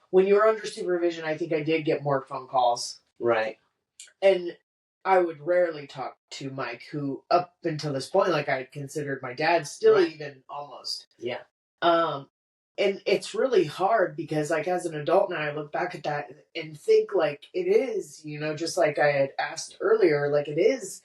When you were under supervision, I think I did get more phone calls. And I would rarely talk to Mike, who up until this point, I considered my dad, still even almost. And it's really hard because, like, as an adult now, I look back at that and think, like, it is, just like I had asked earlier, like, it is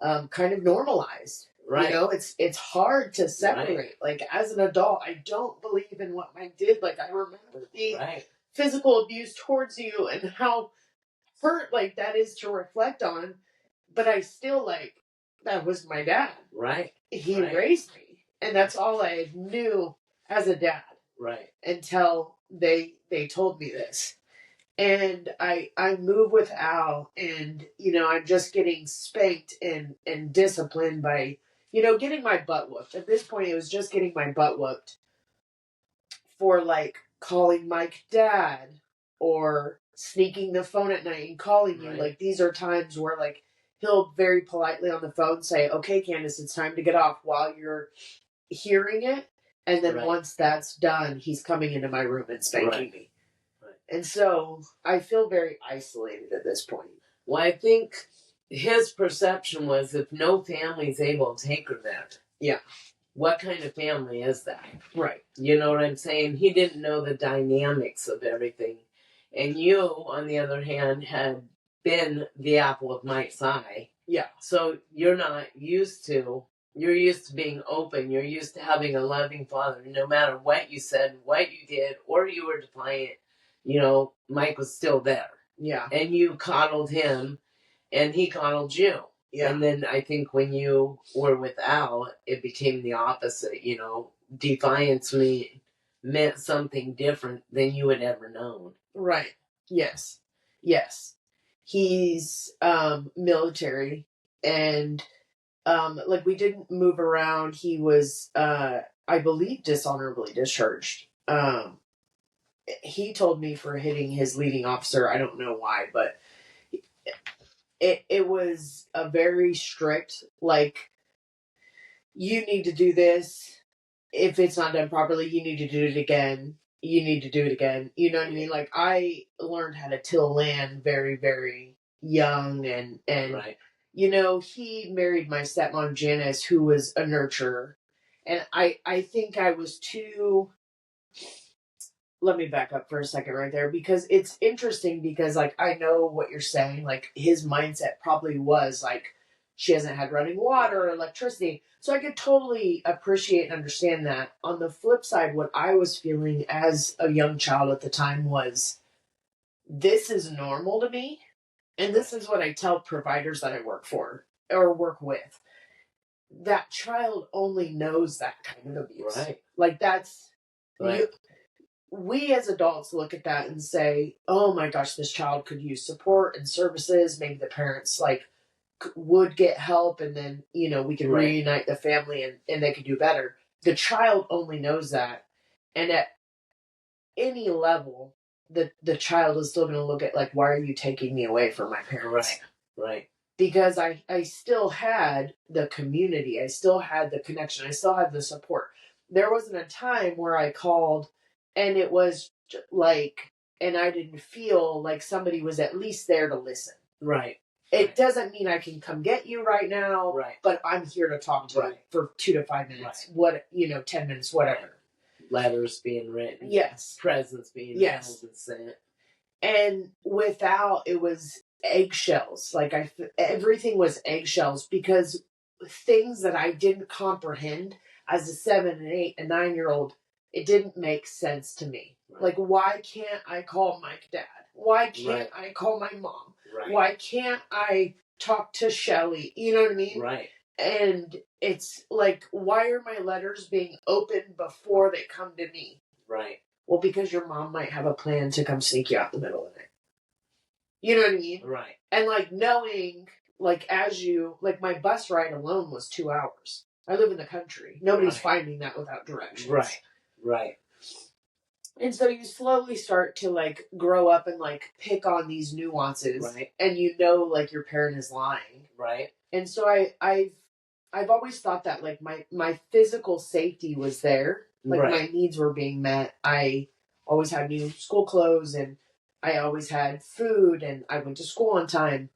kind of normalized. Right. It's hard to separate. Right. Like, as an adult, I don't believe in what Mike did. Like, I remember the Right. physical abuse towards you and how hurt, like, that is to reflect on. But I still, like, that was my dad. Right. He Right. raised me. And that's all I knew as a dad. Right. Until they told me this. And I move with Al, and I'm just getting spanked and disciplined by getting my butt whooped. At this point, it was just getting my butt whooped for, like, calling Mike dad or sneaking the phone at night and calling you. Right. Like, these are times where, like, he'll very politely on the phone say, "Okay, Candice, it's time to get off," while you're hearing it. And then Right. once that's done, he's coming into my room and spanking Right. me. Right. And so I feel very isolated at this point. Well, I think his perception was, if no family's able to take her there, yeah, what kind of family is that? Right. You know what I'm saying? He didn't know the dynamics of everything. And you, on the other hand, had been the apple of Mike's eye. Yeah. So you're not used to... You're used to being open. You're used to having a loving father. No matter what you said, what you did, or you were defiant, Mike was still there. Yeah. And you coddled him, and he coddled you. Yeah. And then I think when you were with Al, it became the opposite. Defiance meant something different than you had ever known. Right. Yes. Yes. He's military, and like, we didn't move around. He was, I believe, dishonorably discharged. He told me for hitting his leading officer. I don't know why, but it was a very strict, like, you need to do this. If it's not done properly, you need to do it again. You need to do it again. You know what I mean? Like, I learned how to till land very, very young, and Right. He married my stepmom, Janice, who was a nurturer. And I think I was too... Let me back up for a second right there, because it's interesting, because, like, I know what you're saying. Like, his mindset probably was, like, she hasn't had running water or electricity. So I could totally appreciate and understand that. On the flip side, what I was feeling as a young child at the time was, this is normal to me. And this is what I tell providers that I work for or work with. That child only knows that kind of abuse. Right. Like, that's... Right. We as adults look at that and say, oh my gosh, this child could use support and services. Maybe the parents, like, would get help, and then, we could reunite the family, and they could do better. The child only knows that. And at any level, the child is still going to look at, like, why are you taking me away from my parents? Right. Because I still had the community. I still had the connection. I still had the support. There wasn't a time where I called and it was like, and I didn't feel like somebody was at least there to listen. Right. It doesn't mean I can come get you right now, but I'm here to talk to you for 2 to 5 minutes. What, 10 minutes, whatever. Letters being written. Yes. Presents being held and sent. And without, it was eggshells. Like, everything was eggshells, because things that I didn't comprehend as a 7 and 8 and 9-year-old, it didn't make sense to me. Right. Like, why can't I call Mike dad? Why can't I call my mom? Right. Why can't I talk to Shelly? You know what I mean? Right. And it's like, why are my letters being opened before they come to me? Right. Well, because your mom might have a plan to come sneak you out in the middle of the night. You know what I mean? Right. And, like, knowing, like, my bus ride alone was 2 hours. I live in the country. Nobody's finding that without directions. Right. And so you slowly start to, like, grow up and, like, pick on these nuances. Right. And like, your parent is lying. Right. And so I've always thought that, like, my physical safety was there. Like, my needs were being met. I always had new school clothes, and I always had food, and I went to school on time.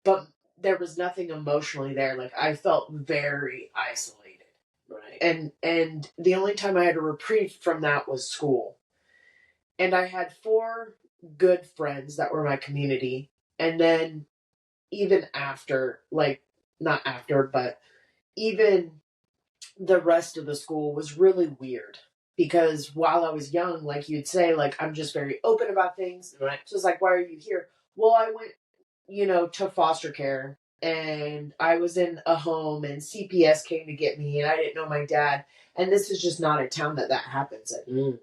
But there was nothing emotionally there. Like, I felt very isolated. Right. And the only time I had a reprieve from that was school. And I had 4 good friends that were my community. And then even after, like, not after, but even the rest of the school was really weird. Because while I was young, like you'd say, like, I'm just very open about things. Right. So it's like, why are you here? Well, I went, to foster care, and I was in a home, and CPS came to get me, and I didn't know my dad. And this is just not a town that happens in.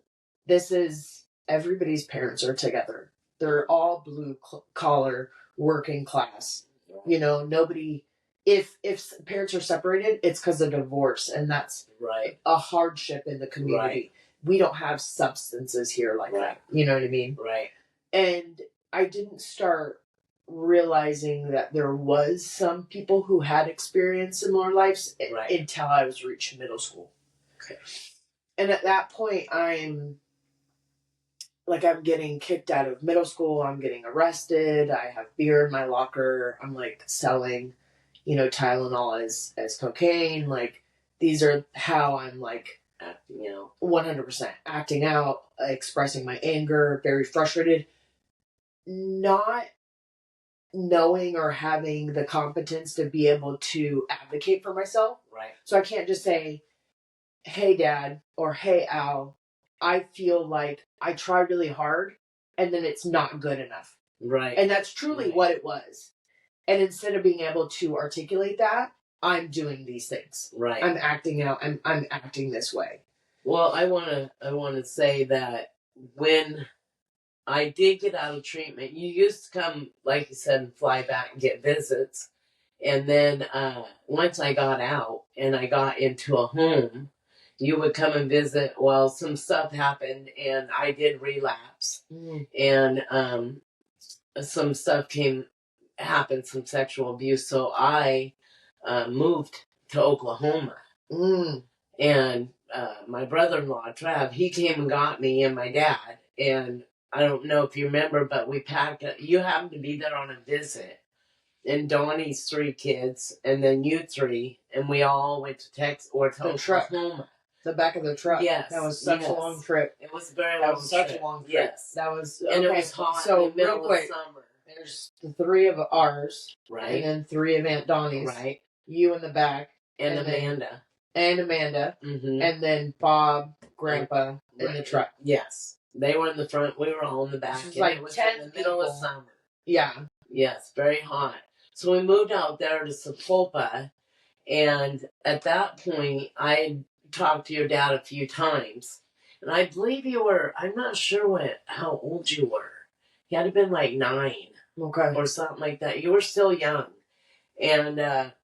This is, everybody's parents are together. They're all blue collar, working class. Nobody. If parents are separated, it's because of divorce, and that's right. a hardship in the community. Right. We don't have substances here like that. You know what I mean? Right. And I didn't start realizing that there was some people who had experienced similar lives until I was reaching middle school. Okay. And at that point, I'm getting kicked out of middle school. I'm getting arrested. I have beer in my locker. I'm like selling, Tylenol as cocaine. Like, these are how I'm like, 100% acting out, expressing my anger, very frustrated, not knowing or having the competence to be able to advocate for myself. Right. So I can't just say, hey, Dad, or hey, Al, I feel like I tried really hard and then it's not good enough. Right. And that's truly what it was. And instead of being able to articulate that, I'm doing these things. Right. I'm acting out. I'm acting this way. Well, I wanna say that when I did get out of treatment, you used to come, like you said, and fly back and get visits. And then once I got out and I got into a home, you would come and visit. Well, some stuff happened and I did relapse. And some stuff happened, some sexual abuse. So I moved to Oklahoma. And my brother-in-law, Trav, he came and got me and my dad. And I don't know if you remember, but we packed it. You happened to be there on a visit. And Donnie's 3 kids, and then you 3, and we all went to Texas or to Oklahoma. The back of the truck. Yes. That was such a long trip. It was a very long trip. That was such a long trip. Yes. That was, and it was hot in the middle of summer. There's the 3 of ours. Right. And then 3 of Aunt Donnie's. Right. You in the back. And Amanda. Mm-hmm. And then Bob, Grandpa, in the truck. Yes. They were in the front. We were all in the back. It was like it was 10 in the middle of summer. Yeah. Yes. Very hot. So we moved out there to Sapulpa. And at that point, I had talked to your dad a few times. And I believe you were, I'm not sure how old you were. You had to have been like 9. Okay. Or something like that. You were still young. And I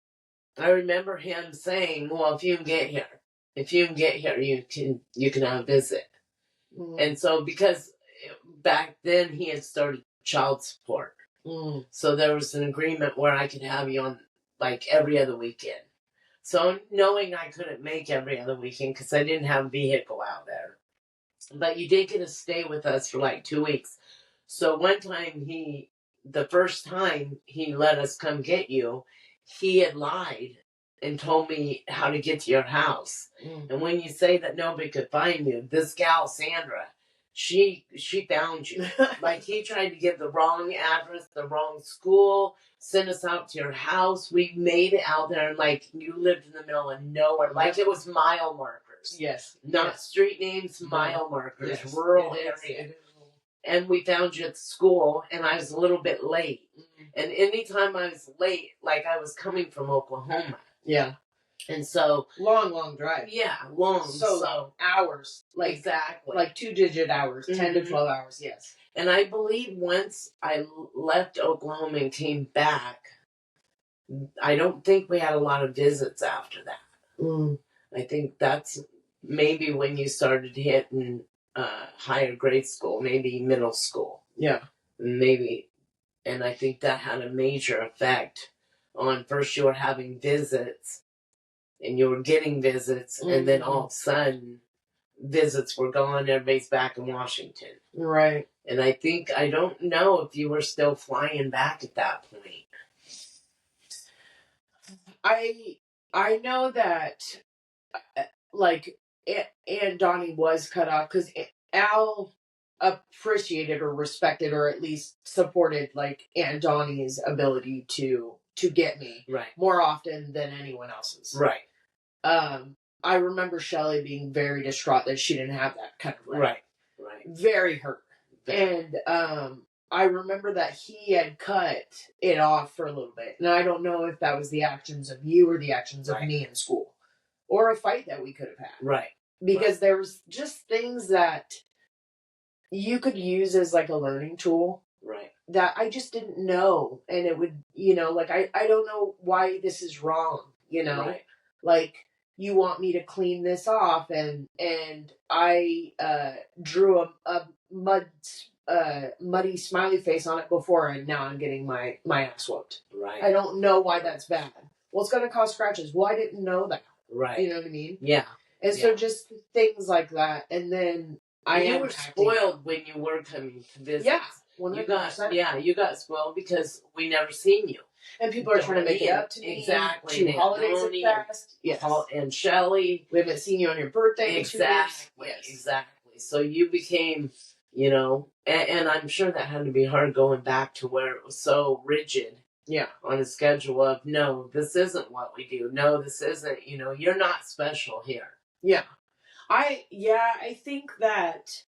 remember him saying, well, if you can get here, you can have a visit. And so because back then he had started child support. So there was an agreement where I could have you on like every other weekend. So knowing I couldn't make every other weekend because I didn't have a vehicle out there. But you did get to stay with us for like 2 weeks. So one time the first time he let us come get you, he had lied and told me how to get to your house. And when you say that nobody could find you, this gal, Sandra, she found you. Like, he tried to give the wrong address, the wrong school, send us out to your house. We made it out there, and like, you lived in the middle of nowhere. Like, it was mile markers. Yes. Not street names, mile markers. Yes. Rural area. And we found you at school, and I was a little bit late. And anytime I was late, like, I was coming from Oklahoma. Yeah. And so... Long drive. Yeah, long. So hours. Like, exactly. Like 2-digit hours. 10 to 12 hours, yes. And I believe once I left Oklahoma and came back, I don't think we had a lot of visits after that. I think that's maybe when you started hitting higher grade school, maybe middle school. Yeah. Maybe. And I think that had a major effect on, first you were having visits and you were getting visits, and then all of a sudden visits were gone, everybody's back in Washington. Right. And I don't know if you were still flying back at that point. I know that like Aunt Donnie was cut off because Al appreciated or respected or at least supported like Aunt Donnie's ability to get me more often than anyone else's. I remember Shelley being very distraught that she didn't have that kind of very hurt. And I remember that he had cut it off for a little bit. And I don't know if that was the actions of you or the actions of me in school. Or a fight that we could have had. Because there was just things that you could use as like a learning tool. That I just didn't know. And it would, like, I don't know why this is wrong, Like, you want me to clean this off, and I drew a muddy smiley face on it before, and now I'm getting my ass whooped. I don't know why that's bad. Well, it's going to cause scratches. Well, I didn't know that. You know what I mean? Yeah. And so just things like that, and then you were spoiled when you were coming to visit. Yeah. 100%. You got spoiled because we never seen you. And people are trying to make it up to me. Exactly. 2 holidays have passed. Yes. And Shelley. We haven't seen you on your birthday. Exactly. Exactly. So you became, and I'm sure that had to be hard going back to where it was so rigid. Yeah. On a schedule of, no, this isn't what we do. No, this isn't, you're not special here. Yeah. I think that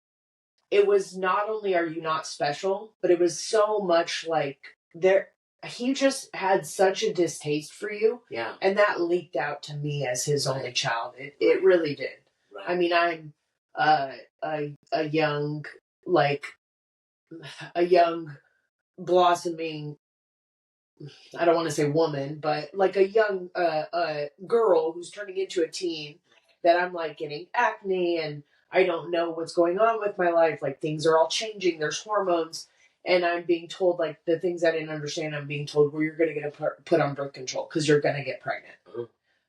it was not only are you not special, but it was so much like he just had such a distaste for you. Yeah. And that leaked out to me as his only child. It really did. I mean, I'm a young blossoming, I don't want to say woman, but like a young girl who's turning into a teen, that I'm like getting acne and I don't know what's going on with my life. Like, things are all changing. There's hormones. And I'm being told, like, the things I didn't understand, I'm being told, well, you're going to get put on birth control because you're going to get pregnant.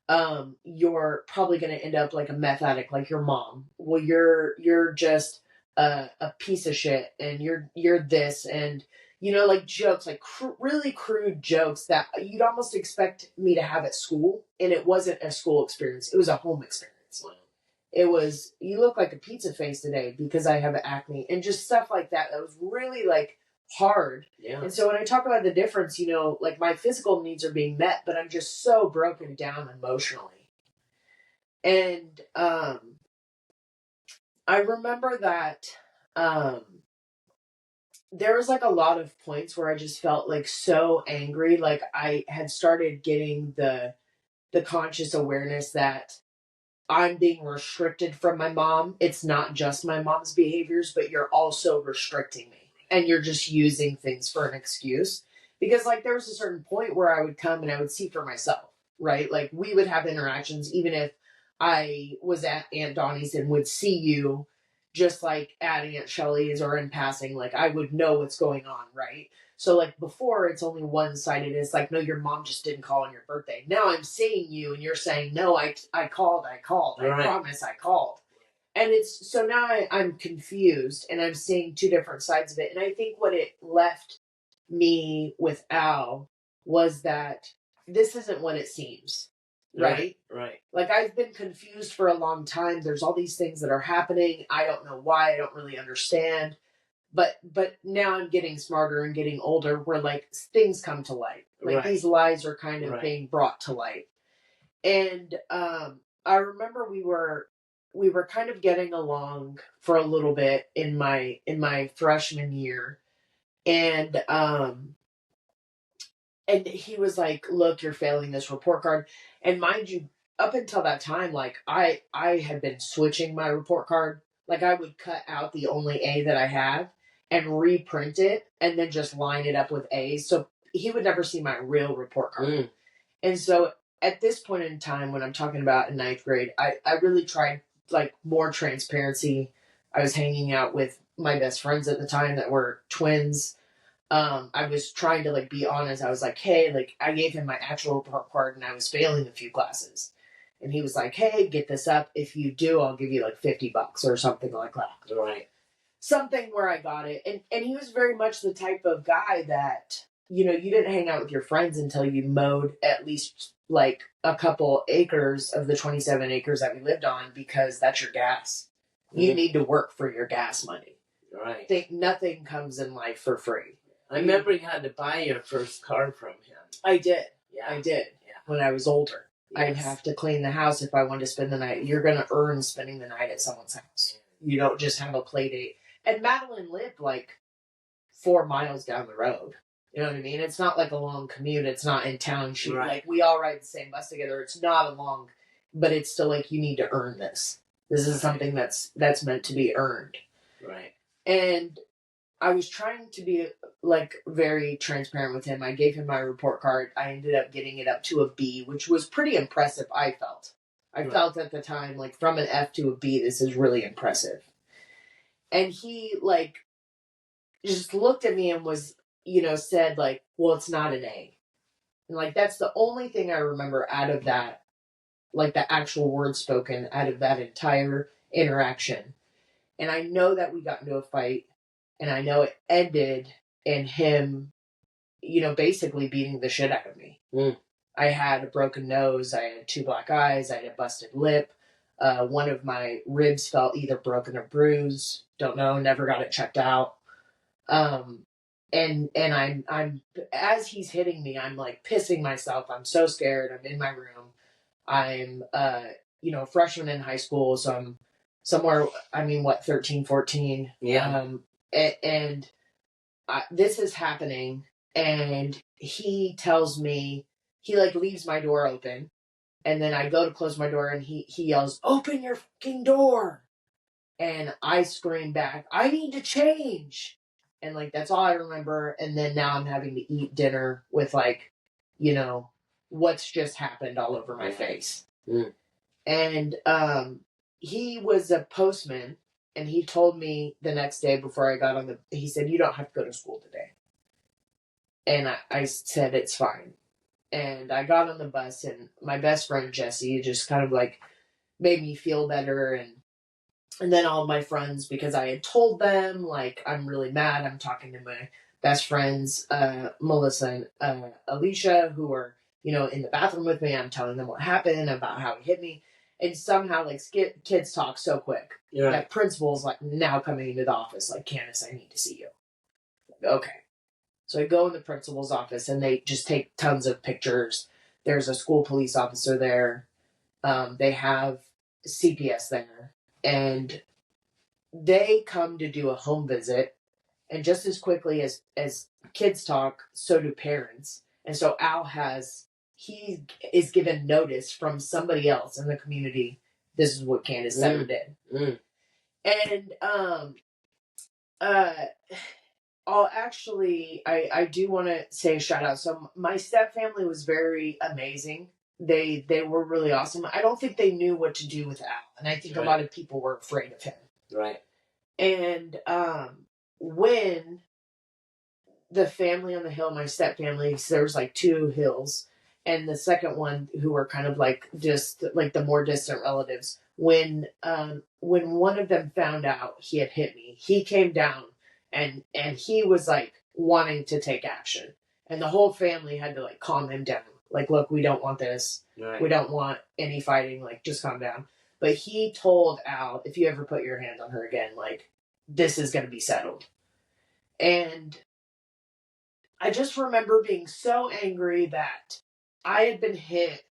Mm-hmm. You're probably going to end up like a meth addict, like your mom. Well, you're just a piece of shit, and you're this, and like jokes, like really crude jokes that you'd almost expect me to have at school, and it wasn't a school experience; it was a home experience. Wow. It was, you look like a pizza face today because I have acne, and just stuff like that. That was really like hard. Yeah. And so when I talk about the difference, like my physical needs are being met, but I'm just so broken down emotionally. And I remember that there was like a lot of points where I just felt like so angry. Like I had started getting the conscious awareness that I'm being restricted from my mom. It's not just my mom's behaviors, but you're also restricting me. And you're just using things for an excuse. Because, like, there was a certain point where I would come and I would see for myself, right? Like, we would have interactions, even if I was at Aunt Donnie's and would see you, just like at Aunt Shelley's or in passing, like, I would know what's going on, right? So, like, before, it's only one-sided. It's like, no, your mom just didn't call on your birthday. Now I'm seeing you, and you're saying, no, I called. I promise I called. And it's, so now I'm confused, and I'm seeing two different sides of it. And I think what it left me with Al was that this isn't what it seems, right? Right. Like, I've been confused for a long time. There's all these things that are happening. I don't know why. I don't really understand. But now I'm getting smarter and getting older where, like, things come to light. Like, these lies are kind of being brought to light. And I remember we were kind of getting along for a little bit in my freshman year. And he was like, look, you're failing this report card. And mind you, up until that time, like, I had been switching my report card. Like, I would cut out the only A that I have and reprint it and then just line it up with A's. So he would never see my real report card. Mm. And so at this point in time, when I'm talking about in 9th grade, I really tried, like, more transparency. I was hanging out with my best friends at the time that were twins. I was trying to, like, be honest. I was like, hey, like, I gave him my actual report card and I was failing a few classes. And he was like, hey, get this up. If you do, I'll give you like $50 or something like that. Right. Something where I got it. And he was very much the type of guy that you know, you didn't hang out with your friends until you mowed at least like a couple acres of the 27 acres that we lived on, because that's your gas. You need to work for your gas money. Right. Think nothing comes in life for free. I remember you had to buy your first car from him. I did. Yeah. I did. Yeah. When I was older. Yes. I'd have to clean the house if I wanted to spend the night. You're going to earn spending the night at someone's house. You don't just have a play date. And Madeline lived like 4 miles down the road. You know what I mean? It's not like a long commute. It's not in town. Like, we all ride the same bus together. It's not a long, but it's still like, you need to earn this. This is something that's meant to be earned. Right. And I was trying to be like very transparent with him. I gave him my report card. I ended up getting it up to a B, which was pretty impressive. I felt at the time, like, from an F to a B, this is really impressive. And he like just looked at me and was, you know, said like, well, it's not an A. And like, that's the only thing I remember out of that, like the actual words spoken out of that entire interaction. And I know that we got into a fight, and I know it ended in him, you know, basically beating the shit out of me. I had a broken nose. I had 2 black eyes. I had a busted lip. One of my ribs felt either broken or bruised. Don't know. Never got it checked out. And I'm as he's hitting me, I'm like pissing myself. I'm so scared. I'm in my room. I'm you know, freshman in high school, so I'm somewhere, I mean, what, 13, 14? Yeah. And this is happening, and he tells me, he like leaves my door open, and then I go to close my door, and he yells, "Open your fucking door!" And I scream back, "I need to change!" And like, that's all I remember. And then now I'm having to eat dinner with, like, you know, what's just happened all over my face. And he was a postman, and he told me the next day before I got on he said, "You don't have to go to school today." And I said, "It's fine." And I got on the bus, and my best friend Jesse just kind of like made me feel better. And then all my friends, because I had told them, like, I'm really mad. I'm talking to my best friends, Melissa and Alicia, who are, you know, in the bathroom with me. I'm telling them what happened, about how he hit me. And somehow, like, kids talk so quick. Yeah. That principal's, like, now coming into the office, like, "Candis, I need to see you." Okay. So I go in the principal's office, and they just take tons of pictures. There's a school police officer there. They have CPS there. And they come to do a home visit, and just as quickly as kids talk, so do parents. And so he is given notice from somebody else in the community. This is what Candis Setter did. And I do want to say a shout out. So my step family was very amazing. They were really awesome. I don't think they knew what to do with Al, and I think a lot of people were afraid of him. Right. And when the family on the hill, my step family, so there was like 2 hills, and the second one, who were kind of like just like the more distant relatives, when one of them found out he had hit me, he came down, and he was like wanting to take action, and the whole family had to like calm him down. Like, "Look, we don't want this. Right. We don't want any fighting. Like, just calm down." But he told Al, "If you ever put your hand on her again, like, this is going to be settled." And I just remember being so angry that I had been hit,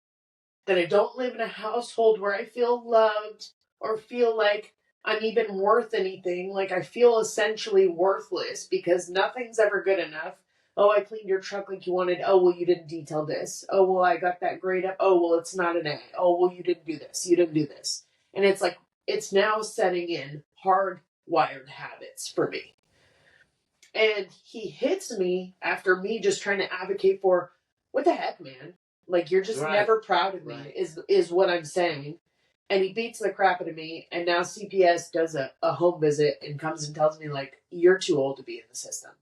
that I don't live in a household where I feel loved or feel like I'm even worth anything. Like, I feel essentially worthless because nothing's ever good enough. "Oh, I cleaned your truck like you wanted. Oh, well, you didn't detail this. Oh, well, I got that grade up. Oh, well, it's not an A. Oh, well, you didn't do this. You didn't do this." And it's like, it's now setting in hardwired habits for me. And he hits me after me just trying to advocate for, what the heck, man? Like, you're just never proud of me, is what I'm saying. And he beats the crap out of me, and now CPS does a home visit and comes and tells me, like, "You're too old to be in the system.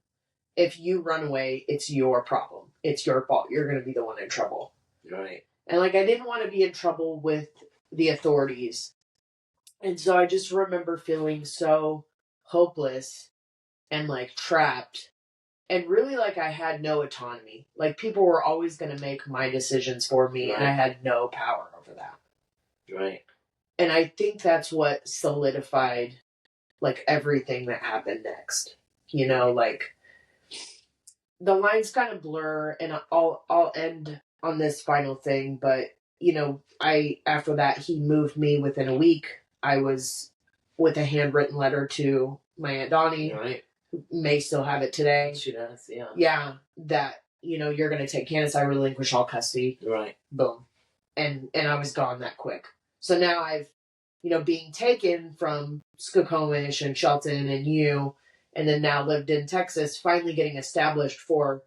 If you run away, it's your problem. It's your fault. You're going to be the one in trouble." Right. And, like, I didn't want to be in trouble with the authorities. And so I just remember feeling so hopeless and, like, trapped. And really, like, I had no autonomy. Like, people were always going to make my decisions for me, and I had no power over that. Right. And I think that's what solidified, like, everything that happened next. You know, like, the lines kind of blur, and I'll end on this final thing, but, you know, after that, he moved me within a week. I was with a handwritten letter to my Aunt Donnie. Right. May still have it today. She does, yeah. Yeah, that, you know, you're going to take Candis, I relinquish all custody. Right. Boom. And I was gone that quick. So now I've, you know, being taken from Skokomish and Shelton and you, and then now lived in Texas, finally getting established for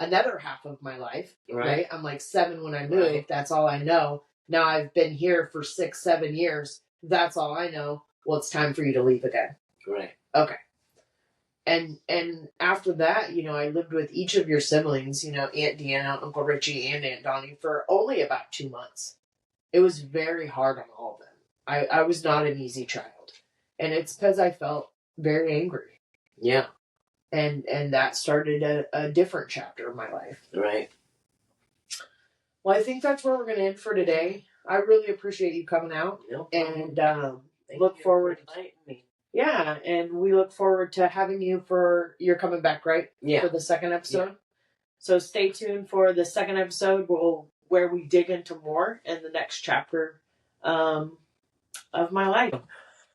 another half of my life. Right? I'm like 7 when I moved. Right. That's all I know. Now I've been here for 6, 7 years. That's all I know. Well, it's time for you to leave again. Right. Okay. And after that, you know, I lived with each of your siblings, you know, Aunt Deanna, Uncle Richie, and Aunt Donnie for only about 2 months. It was very hard on all of them. I was not an easy child. And it's because I felt very angry. Yeah. And that started a different chapter of my life. Right. Well, I think that's where we're going to end for today. I really appreciate you coming out. No and look forward to inviting me. Yeah, and we look forward to having you you're coming back, right? Yeah. For the second episode. Yeah. So stay tuned for the second episode where we dig into more in the next chapter of my life.